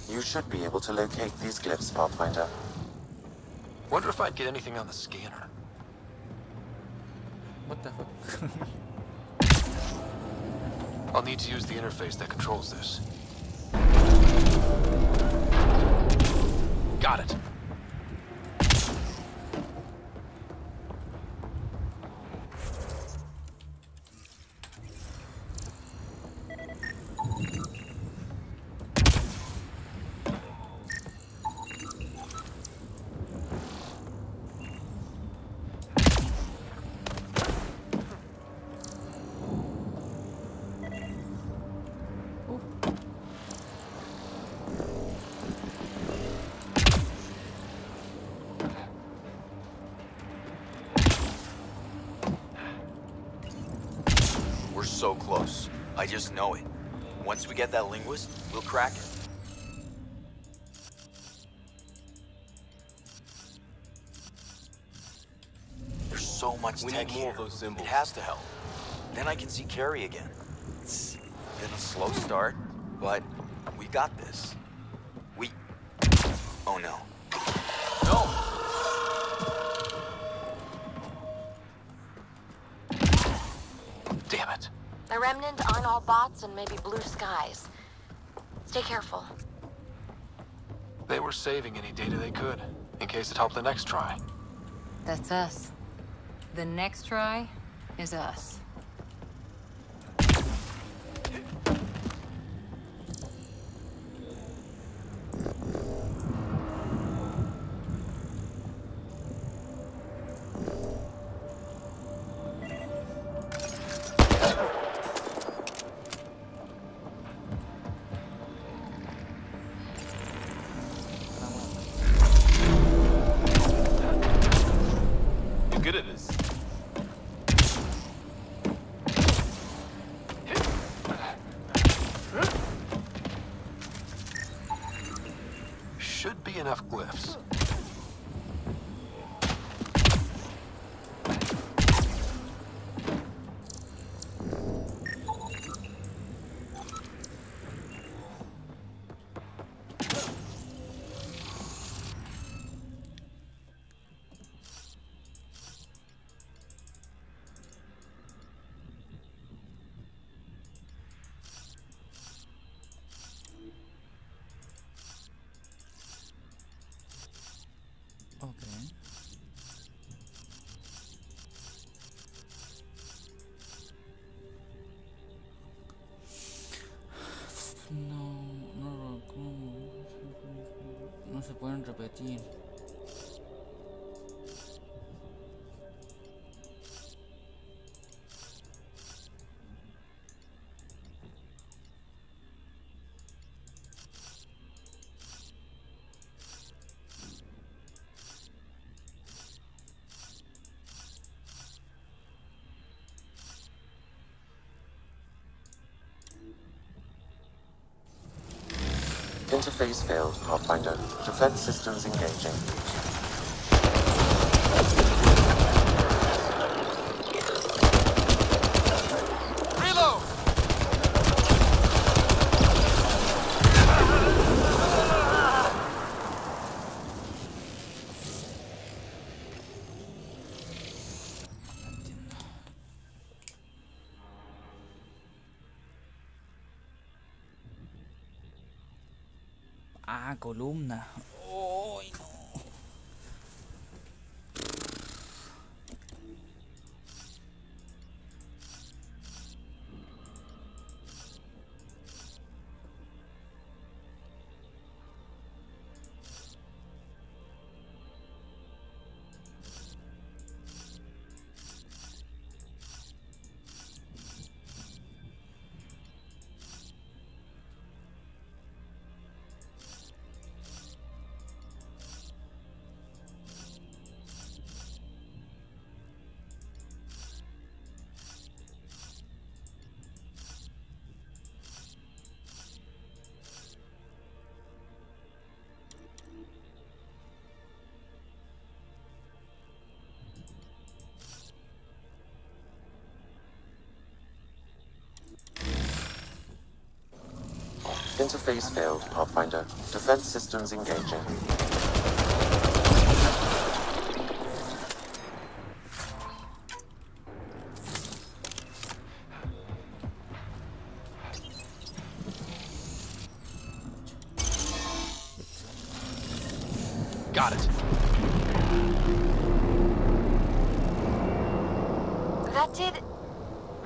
You should be able to locate these glyphs, Pathfinder. Wonder if I'd get anything on the scanner. What the fuck? I'll need to use the interface that controls this. Got it. We're so close. I just know it. Once we get that linguist, we'll crack it. There's so much We tech need more here. of those symbols. It has to help. Then I can see Carrie again. It's been a slow start, but we got this. Oh no. No! Damn it. The Remnant aren't all bots and maybe blue skies. Stay careful. They were saving any data they could, in case it helped the next try. That's us. The next try is us. You're good at this. Should be enough glyphs. Okay. No se pueden repetir. Interface failed, Pathfinder. Defense systems engaging. Ah, columna. Oh, no. Interface failed, Pathfinder. Defense systems engaging. Got it. That did...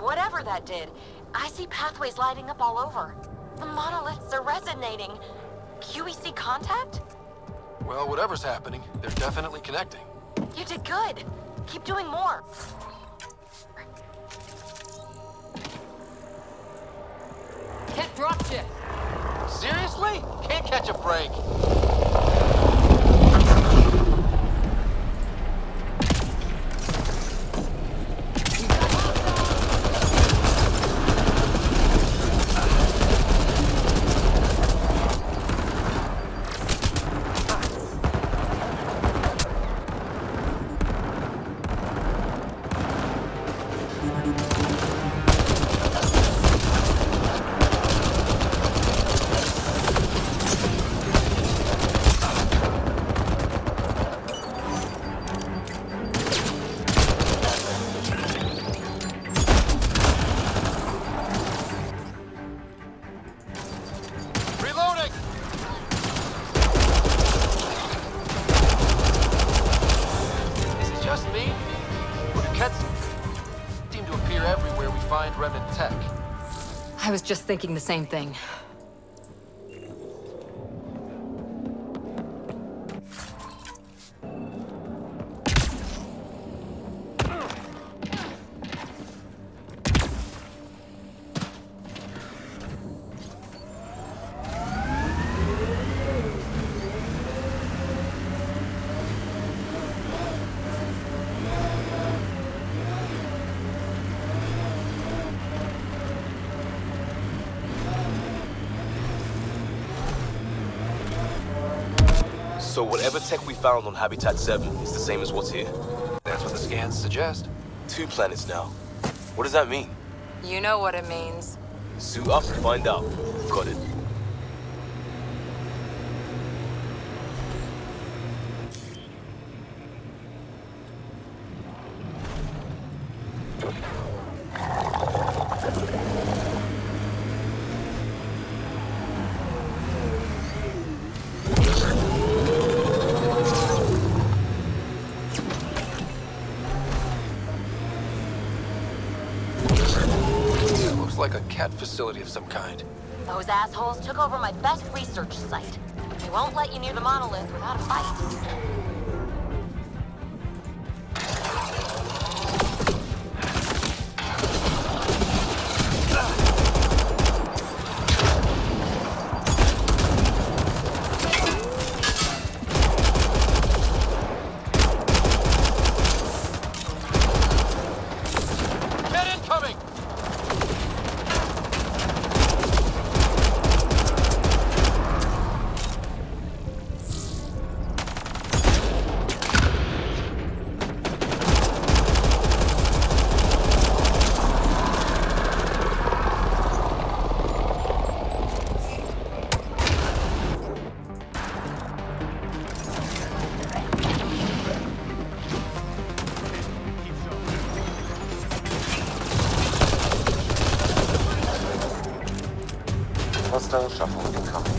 whatever that did. I see pathways lighting up all over. The monoliths are resonating. QEC contact? Well, whatever's happening, they're definitely connecting. You did good. Keep doing more. Hit dropship. Seriously? Can't catch a break. I was just thinking the same thing. So whatever tech we found on Habitat 7 is the same as what's here? That's what the scans suggest. 2 planets now. What does that mean? You know what it means. Suit up and find out. Got it. Like a cat facility of some kind. Those assholes took over my best research site. They won't let you near the monolith without a fight. Hostile shuttle incoming.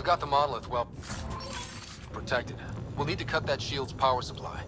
got the monolith, well, protected. We'll need to cut that shield's power supply.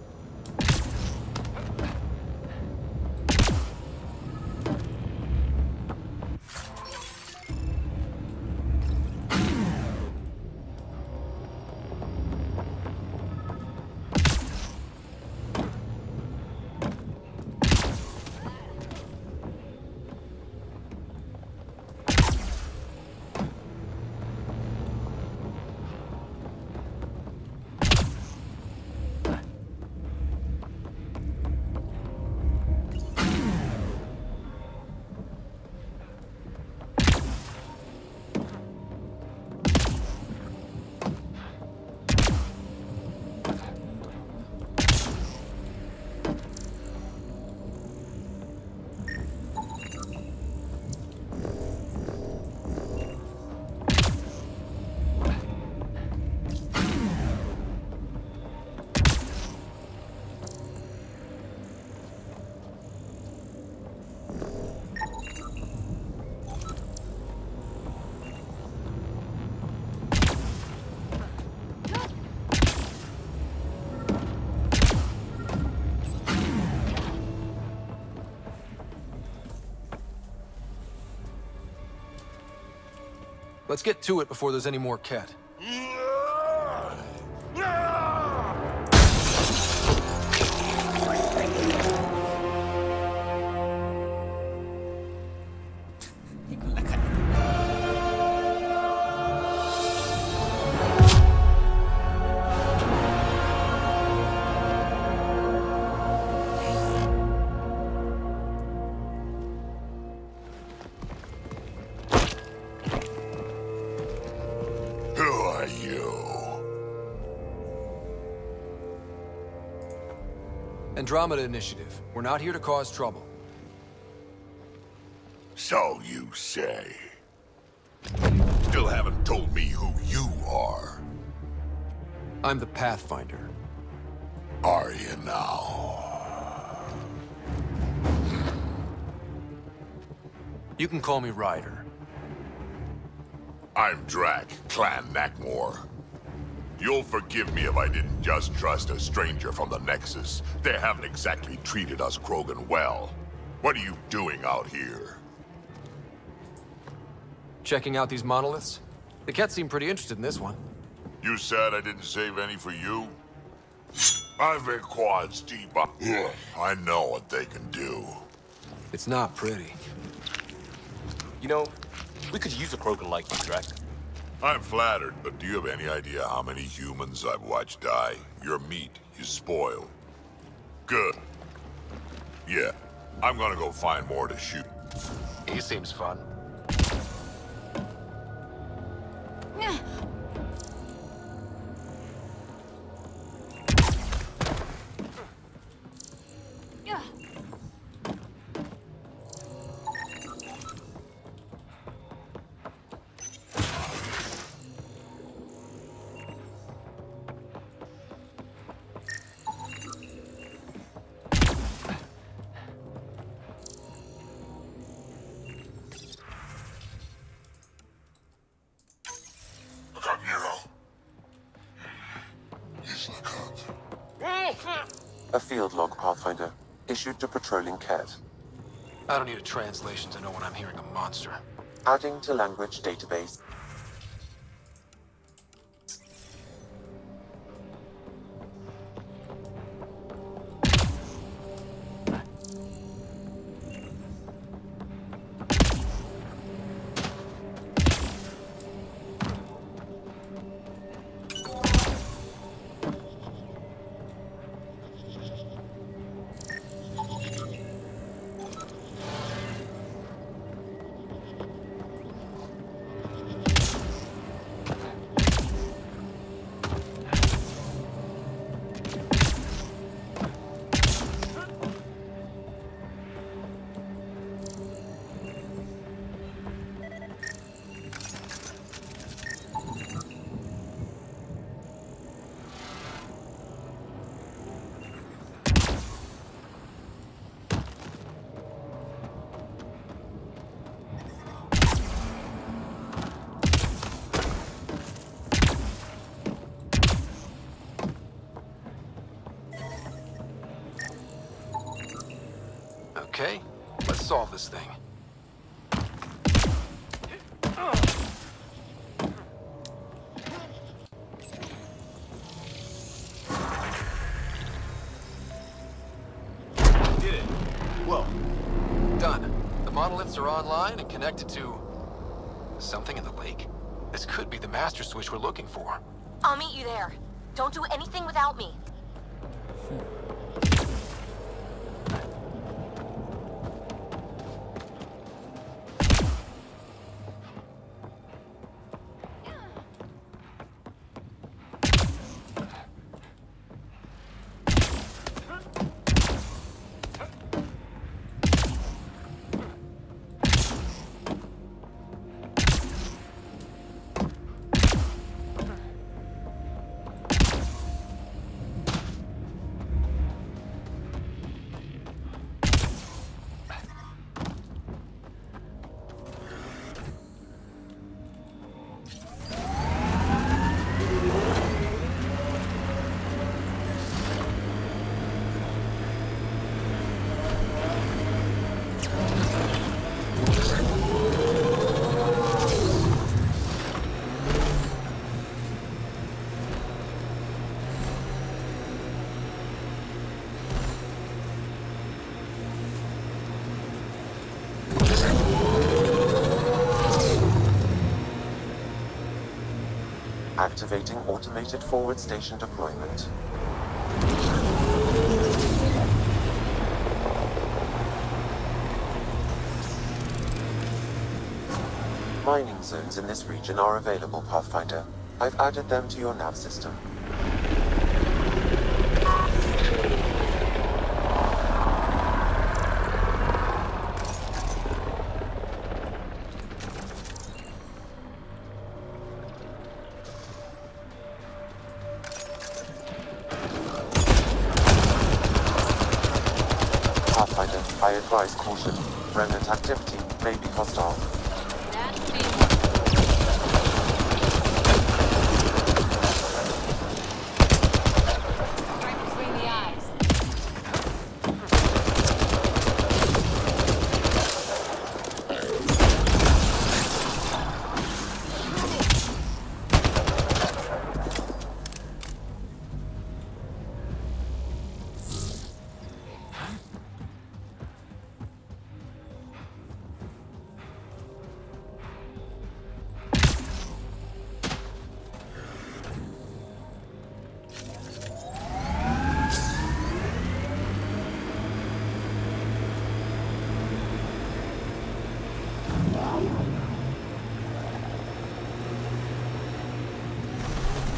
Let's get to it before there's any more Ket. Andromeda Initiative. We're not here to cause trouble. So you say. Still haven't told me who you are. I'm the Pathfinder. Are you now? You can call me Ryder. I'm Drac, Clan Nakmor. You'll forgive me if I didn't just trust a stranger from the Nexus. They haven't exactly treated us Krogan well. What are you doing out here? Checking out these monoliths? The Ket seem pretty interested in this one. You said I didn't save any for you? I've been quads deep. I know what they can do. It's not pretty. You know, we could use a Krogan like you, Drac. I'm flattered, but do you have any idea how many humans I've watched die? Your meat is spoiled. Good. Yeah, I'm gonna go find more to shoot. He seems fun. A field log, Pathfinder. Issued to patrolling Ket. I don't need a translation to know when I'm hearing a monster. Adding to language database. Okay, let's solve this thing. Did it. Well, Done. The monoliths are online and connected to something in the lake. This could be the master switch we're looking for. I'll meet you there. Don't do anything without me. Activating automated forward station deployment. Mining zones in this region are available, Pathfinder. I've added them to your nav system. Pathfinder, I advise caution. Remnant activity may be hostile.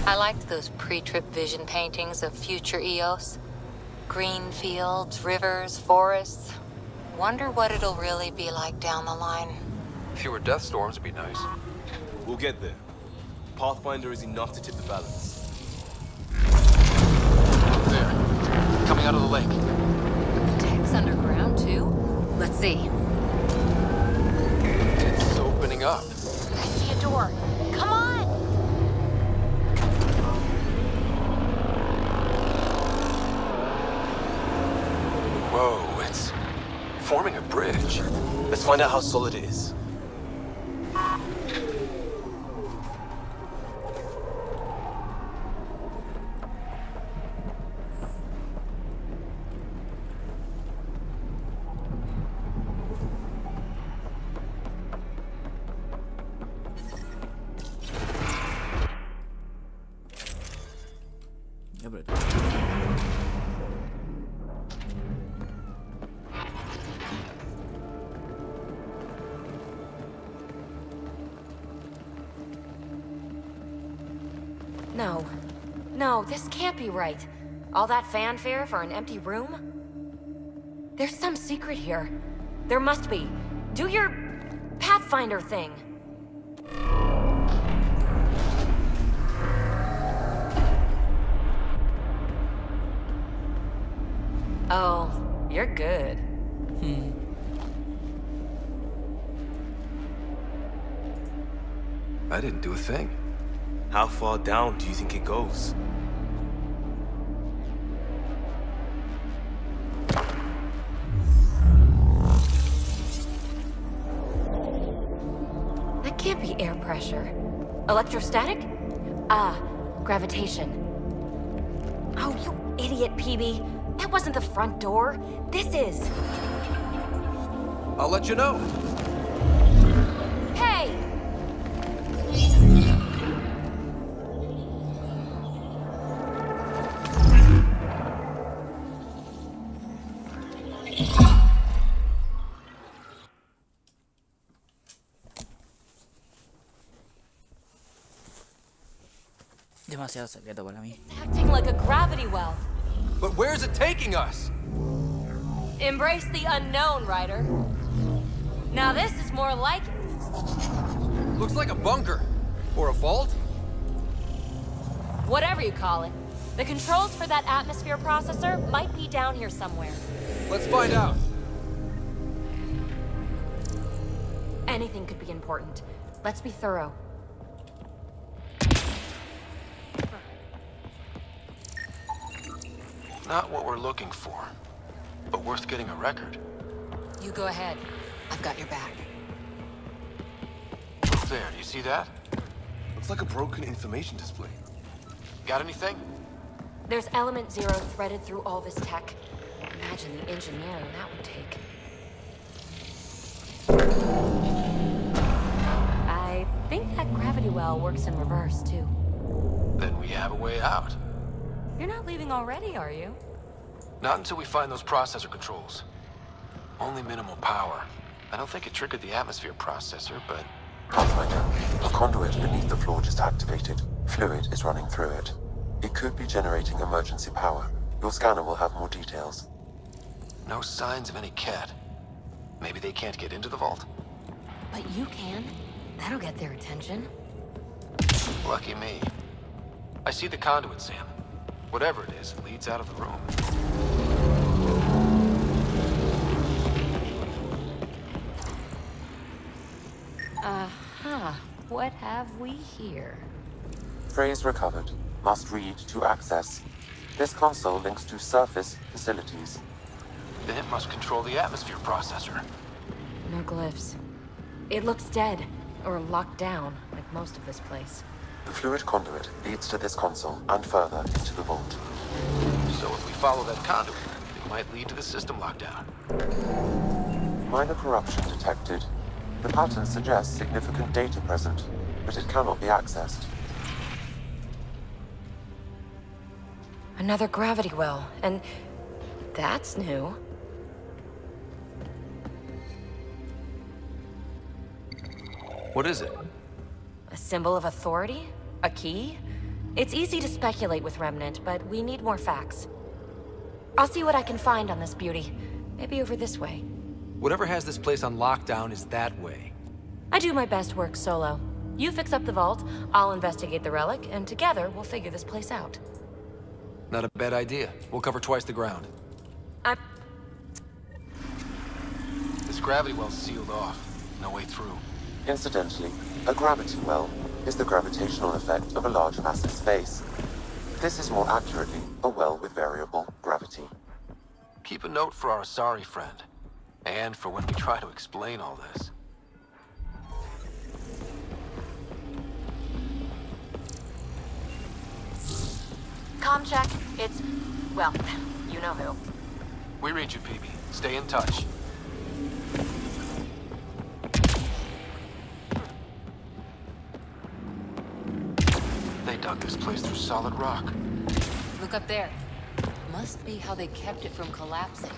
I liked those pre-trip vision paintings of future Eos. Green fields, rivers, forests. Wonder what it'll really be like down the line. Fewer death storms would be nice. We'll get there. Pathfinder is enough to tip the balance. There. Coming out of the lake. The tech's underground, too? Let's see. It's opening up. I see a door. Come on! Whoa, it's forming a bridge. Let's find out how solid it is. No. No, this can't be right. All that fanfare for an empty room? There's some secret here. There must be. Do your Pathfinder thing. Oh, you're good. I didn't do a thing. How far down do you think it goes? Electrostatic? Ah, gravitation. Oh, you idiot, PB. That wasn't the front door. This is. I'll let you know. Hey! Demasiado secreto para mí. Acting like a gravity well. But where's it taking us? Embrace the unknown, Ryder. Now this is more like it. Looks like a bunker. Or a vault? Whatever you call it. The controls for that atmosphere processor might be down here somewhere. Let's find out. Anything could be important. Let's be thorough. Not what we're looking for, but worth getting a record. You go ahead. I've got your back. Look there, do you see that? Looks like a broken information display. Got anything? There's element 0 threaded through all this tech. Imagine the engineering that would take. I think that gravity well works in reverse, too. Then we have a way out. You're not leaving already, are you? Not until we find those processor controls. Only minimal power. I don't think it triggered the atmosphere processor, but... Pathfinder, a conduit beneath the floor just activated. Fluid is running through it. It could be generating emergency power. Your scanner will have more details. No signs of any cat. Maybe they can't get into the vault? But you can. That'll get their attention. Lucky me. I see the conduit, Sam. Whatever it is, it leads out of the room. Uh-huh. What have we here? Phrase recovered. Must read to access. This console links to surface facilities. Then it must control the atmosphere processor. No glyphs. It looks dead, or locked down, like most of this place. The fluid conduit leads to this console and further into the vault. So if we follow that conduit, it might lead to the system lockdown. Minor corruption detected. The pattern suggests significant data present, but it cannot be accessed. Another gravity well, and that's new. What is it? A symbol of authority? A key? It's easy to speculate with Remnant, but we need more facts. I'll see what I can find on this beauty. Maybe over this way. Whatever has this place on lockdown is that way. I do my best work solo. You fix up the vault, I'll investigate the relic, and together we'll figure this place out. Not a bad idea. We'll cover twice the ground. This gravity well's sealed off. No way through. Incidentally, a gravity well is the gravitational effect of a large mass in space. This is more accurately a well with variable gravity. Keep a note for our Asari friend. And for when we try to explain all this. Comm check. It's... well, you know who. We read you, PB. Stay in touch. They dug this place through solid rock. Look up there. Must be how they kept it from collapsing.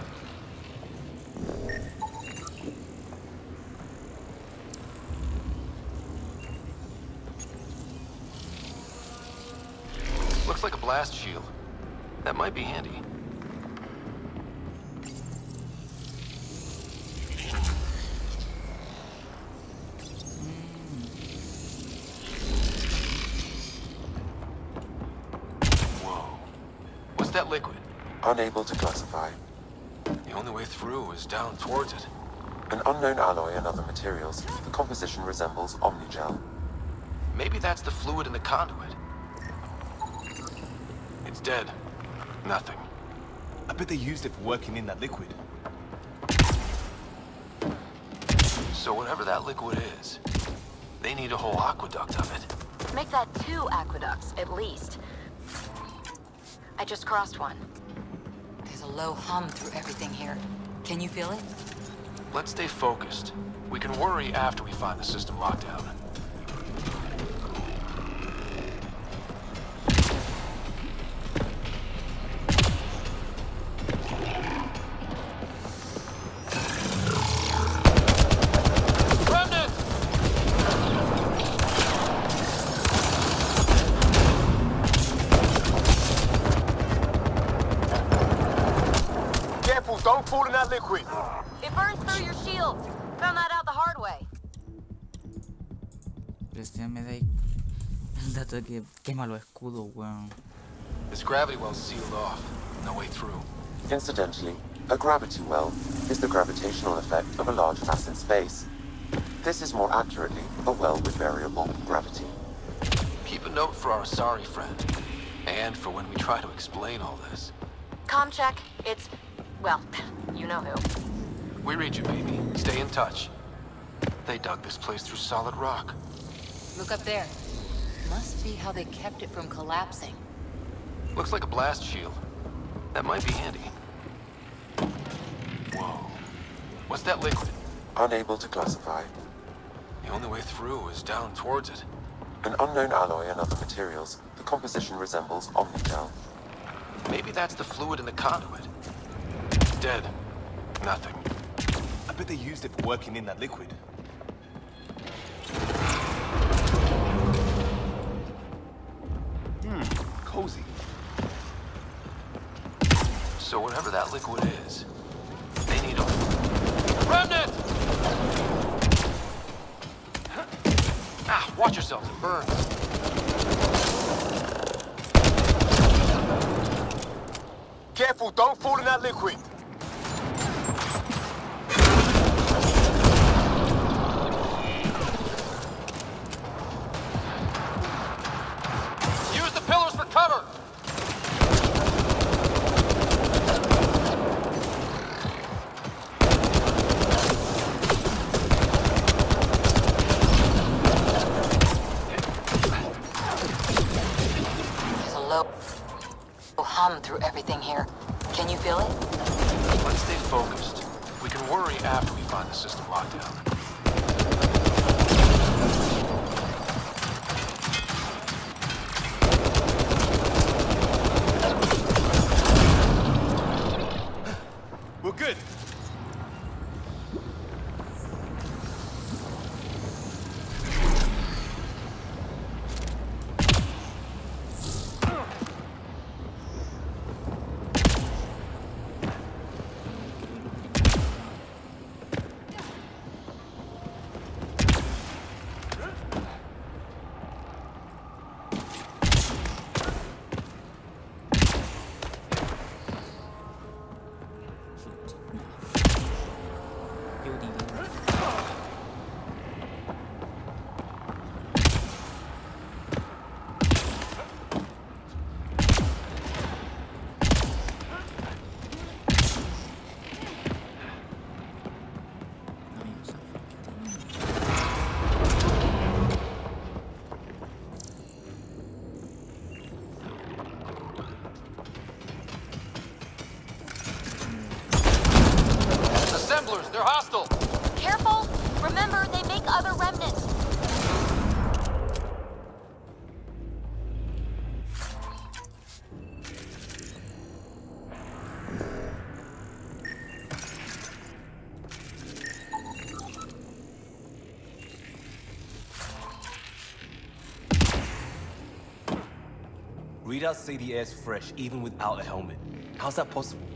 Looks like a blast shield. That might be handy. Whoa. What's that liquid? Unable to classify. The only way through is down towards it. An unknown alloy and other materials. The composition resembles omnigel. Maybe that's the fluid in the conduit. It's dead. Nothing. I bet they used it for working in that liquid. So whatever that liquid is, they need a whole aqueduct of it. Make that 2 aqueducts, at least. I just crossed one. There's a low hum through everything here. Can you feel it? Let's stay focused. We can worry after we find the system lockdown. Don't fall in that liquid. It burns through your shields. Found that out the hard way. Recién me da el dato de que quema los escudos, weón. This gravity well's sealed off. No way through. Incidentally, a gravity well is the gravitational effect of a large mass in space. This is more accurately a well with variable gravity. Keep a note for our sorry friend. And for when we try to explain all this. Comm check. It's... well, you know who. We read you, baby. Stay in touch. They dug this place through solid rock. Look up there. Must be how they kept it from collapsing. Looks like a blast shield. That might be handy. Whoa. What's that liquid? Unable to classify. The only way through is down towards it. An unknown alloy and other materials. The composition resembles omnigel. Maybe that's the fluid in the conduit. Dead. Nothing. I bet they used it for working in that liquid. Cozy. So whatever that liquid is, they need a... Remnant! Ah, watch yourself, it burns. Careful, don't fall in that liquid. Use the pillars for cover! There's a low hum through everything here. Can you feel it? Let's stay focused. We can worry after we find the system lockdown. We're good. They're hostile! Careful! Remember, they make other remnants. Readouts say the air's fresh even without a helmet. How's that possible?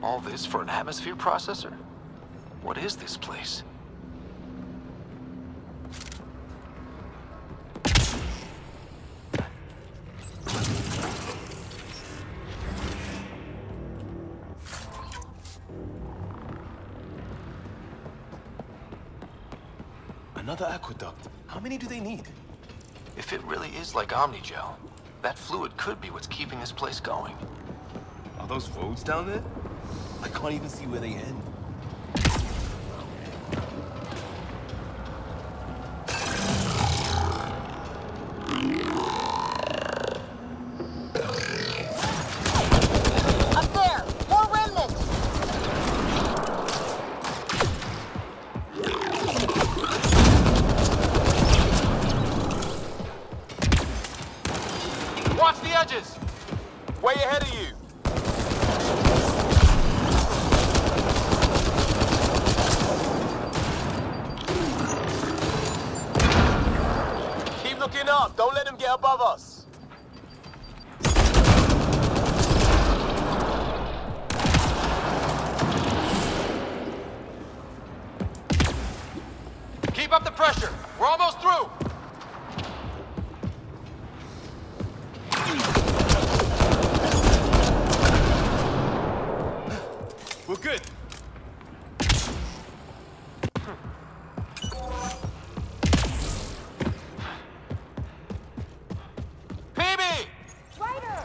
All this for an atmosphere processor? What is this place? Another aqueduct. How many do they need? If it really is like Omnigel, that fluid could be what's keeping this place going. Are those roads down there? I can't even see where they end. Up there! More remnants! Watch the edges! Way ahead of you! Keep looking up! Don't let them get above us! Keep up the pressure! We're almost through! We're good. PB! Ryder!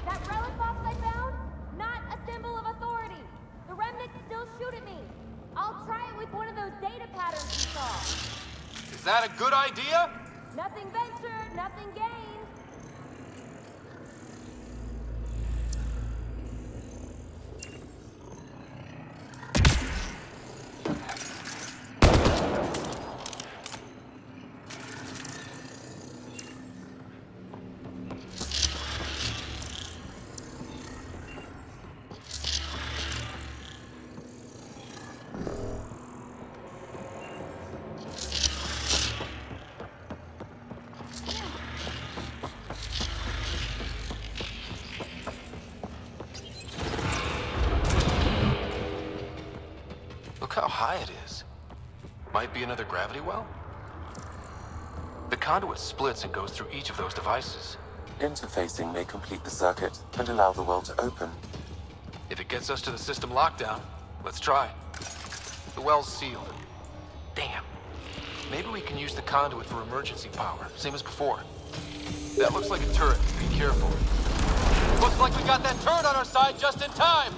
That relic box I found? Not a symbol of authority. The remnants still shoot at me. I'll try it with one of those data patterns we saw. Is that a good idea? Nothing ventured, nothing gained. Look how high it is. Might be another gravity well? The conduit splits and goes through each of those devices. Interfacing may complete the circuit and allow the well to open. If it gets us to the system lockdown, let's try. The well's sealed. Damn. Maybe we can use the conduit for emergency power, same as before. That looks like a turret. Be careful. Looks like we got that turret on our side just in time!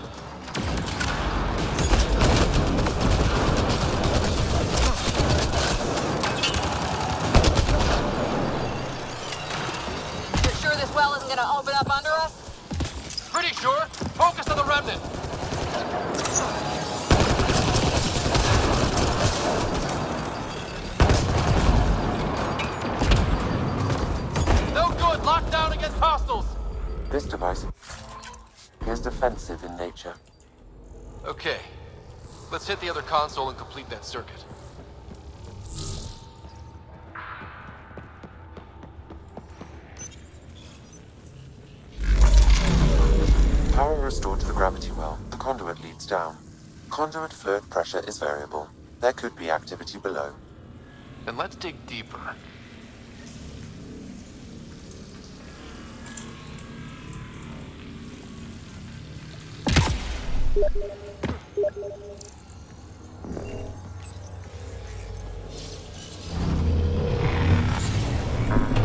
You're sure this well isn't gonna open up under us? Pretty sure. Focus on the remnant. No good. Lockdown against hostiles. This device is defensive in nature. Okay. Let's hit the other console and complete that circuit. Power restored to the gravity well. The conduit leads down. Conduit fluid pressure is variable. There could be activity below. Then let's dig deeper.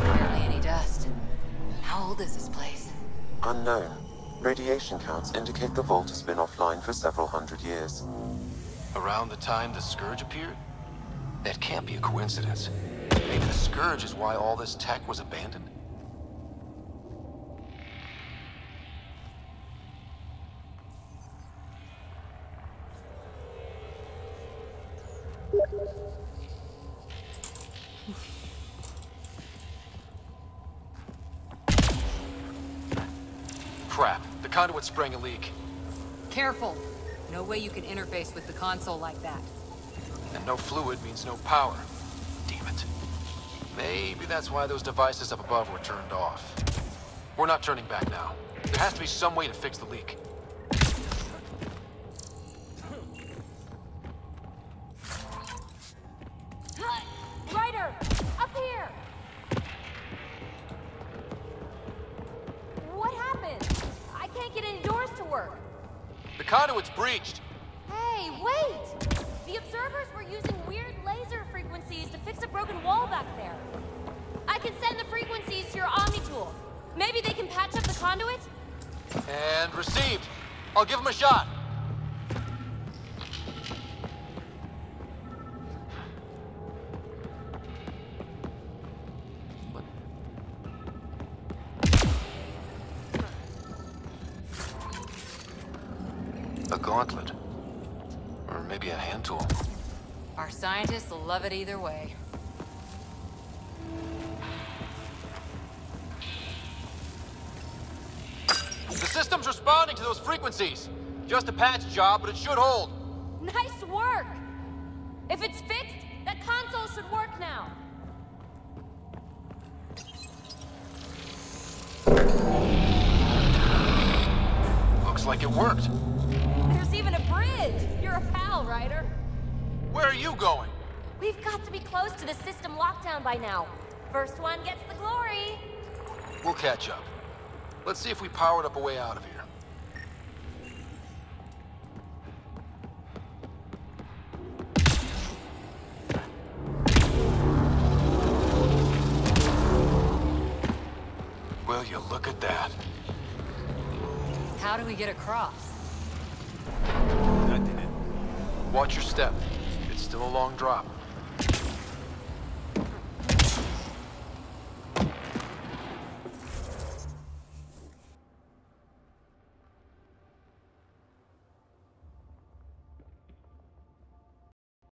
Barely any dust. How old is this place? Unknown. Radiation counts indicate the vault has been offline for several hundred years. Around the time the Scourge appeared? That can't be a coincidence. Maybe the Scourge is why all this tech was abandoned? Crap. The conduit sprang a leak. Careful. No way you can interface with the console like that. And no fluid means no power. Damn it. Maybe that's why those devices up above were turned off. We're not turning back now. There has to be some way to fix the leak. It's breached. Hey, wait! The observers were using weird laser frequencies to fix a broken wall back there. I can send the frequencies to your Omni tool. Maybe they can patch up the conduit? And received. I'll give him a shot. A gauntlet. Or maybe a hand tool. Our scientists will love it either way. The system's responding to those frequencies. Just a patch job, but it should hold. Nice work! If it's fixed, that console should work now. Looks like it worked. There's even a bridge! You're a pal, Ryder. Where are you going? We've got to be close to the system lockdown by now. First one gets the glory. We'll catch up. Let's see if we powered up a way out of here. Will you look at that? How do we get across? That did it. Watch your step. It's still a long drop.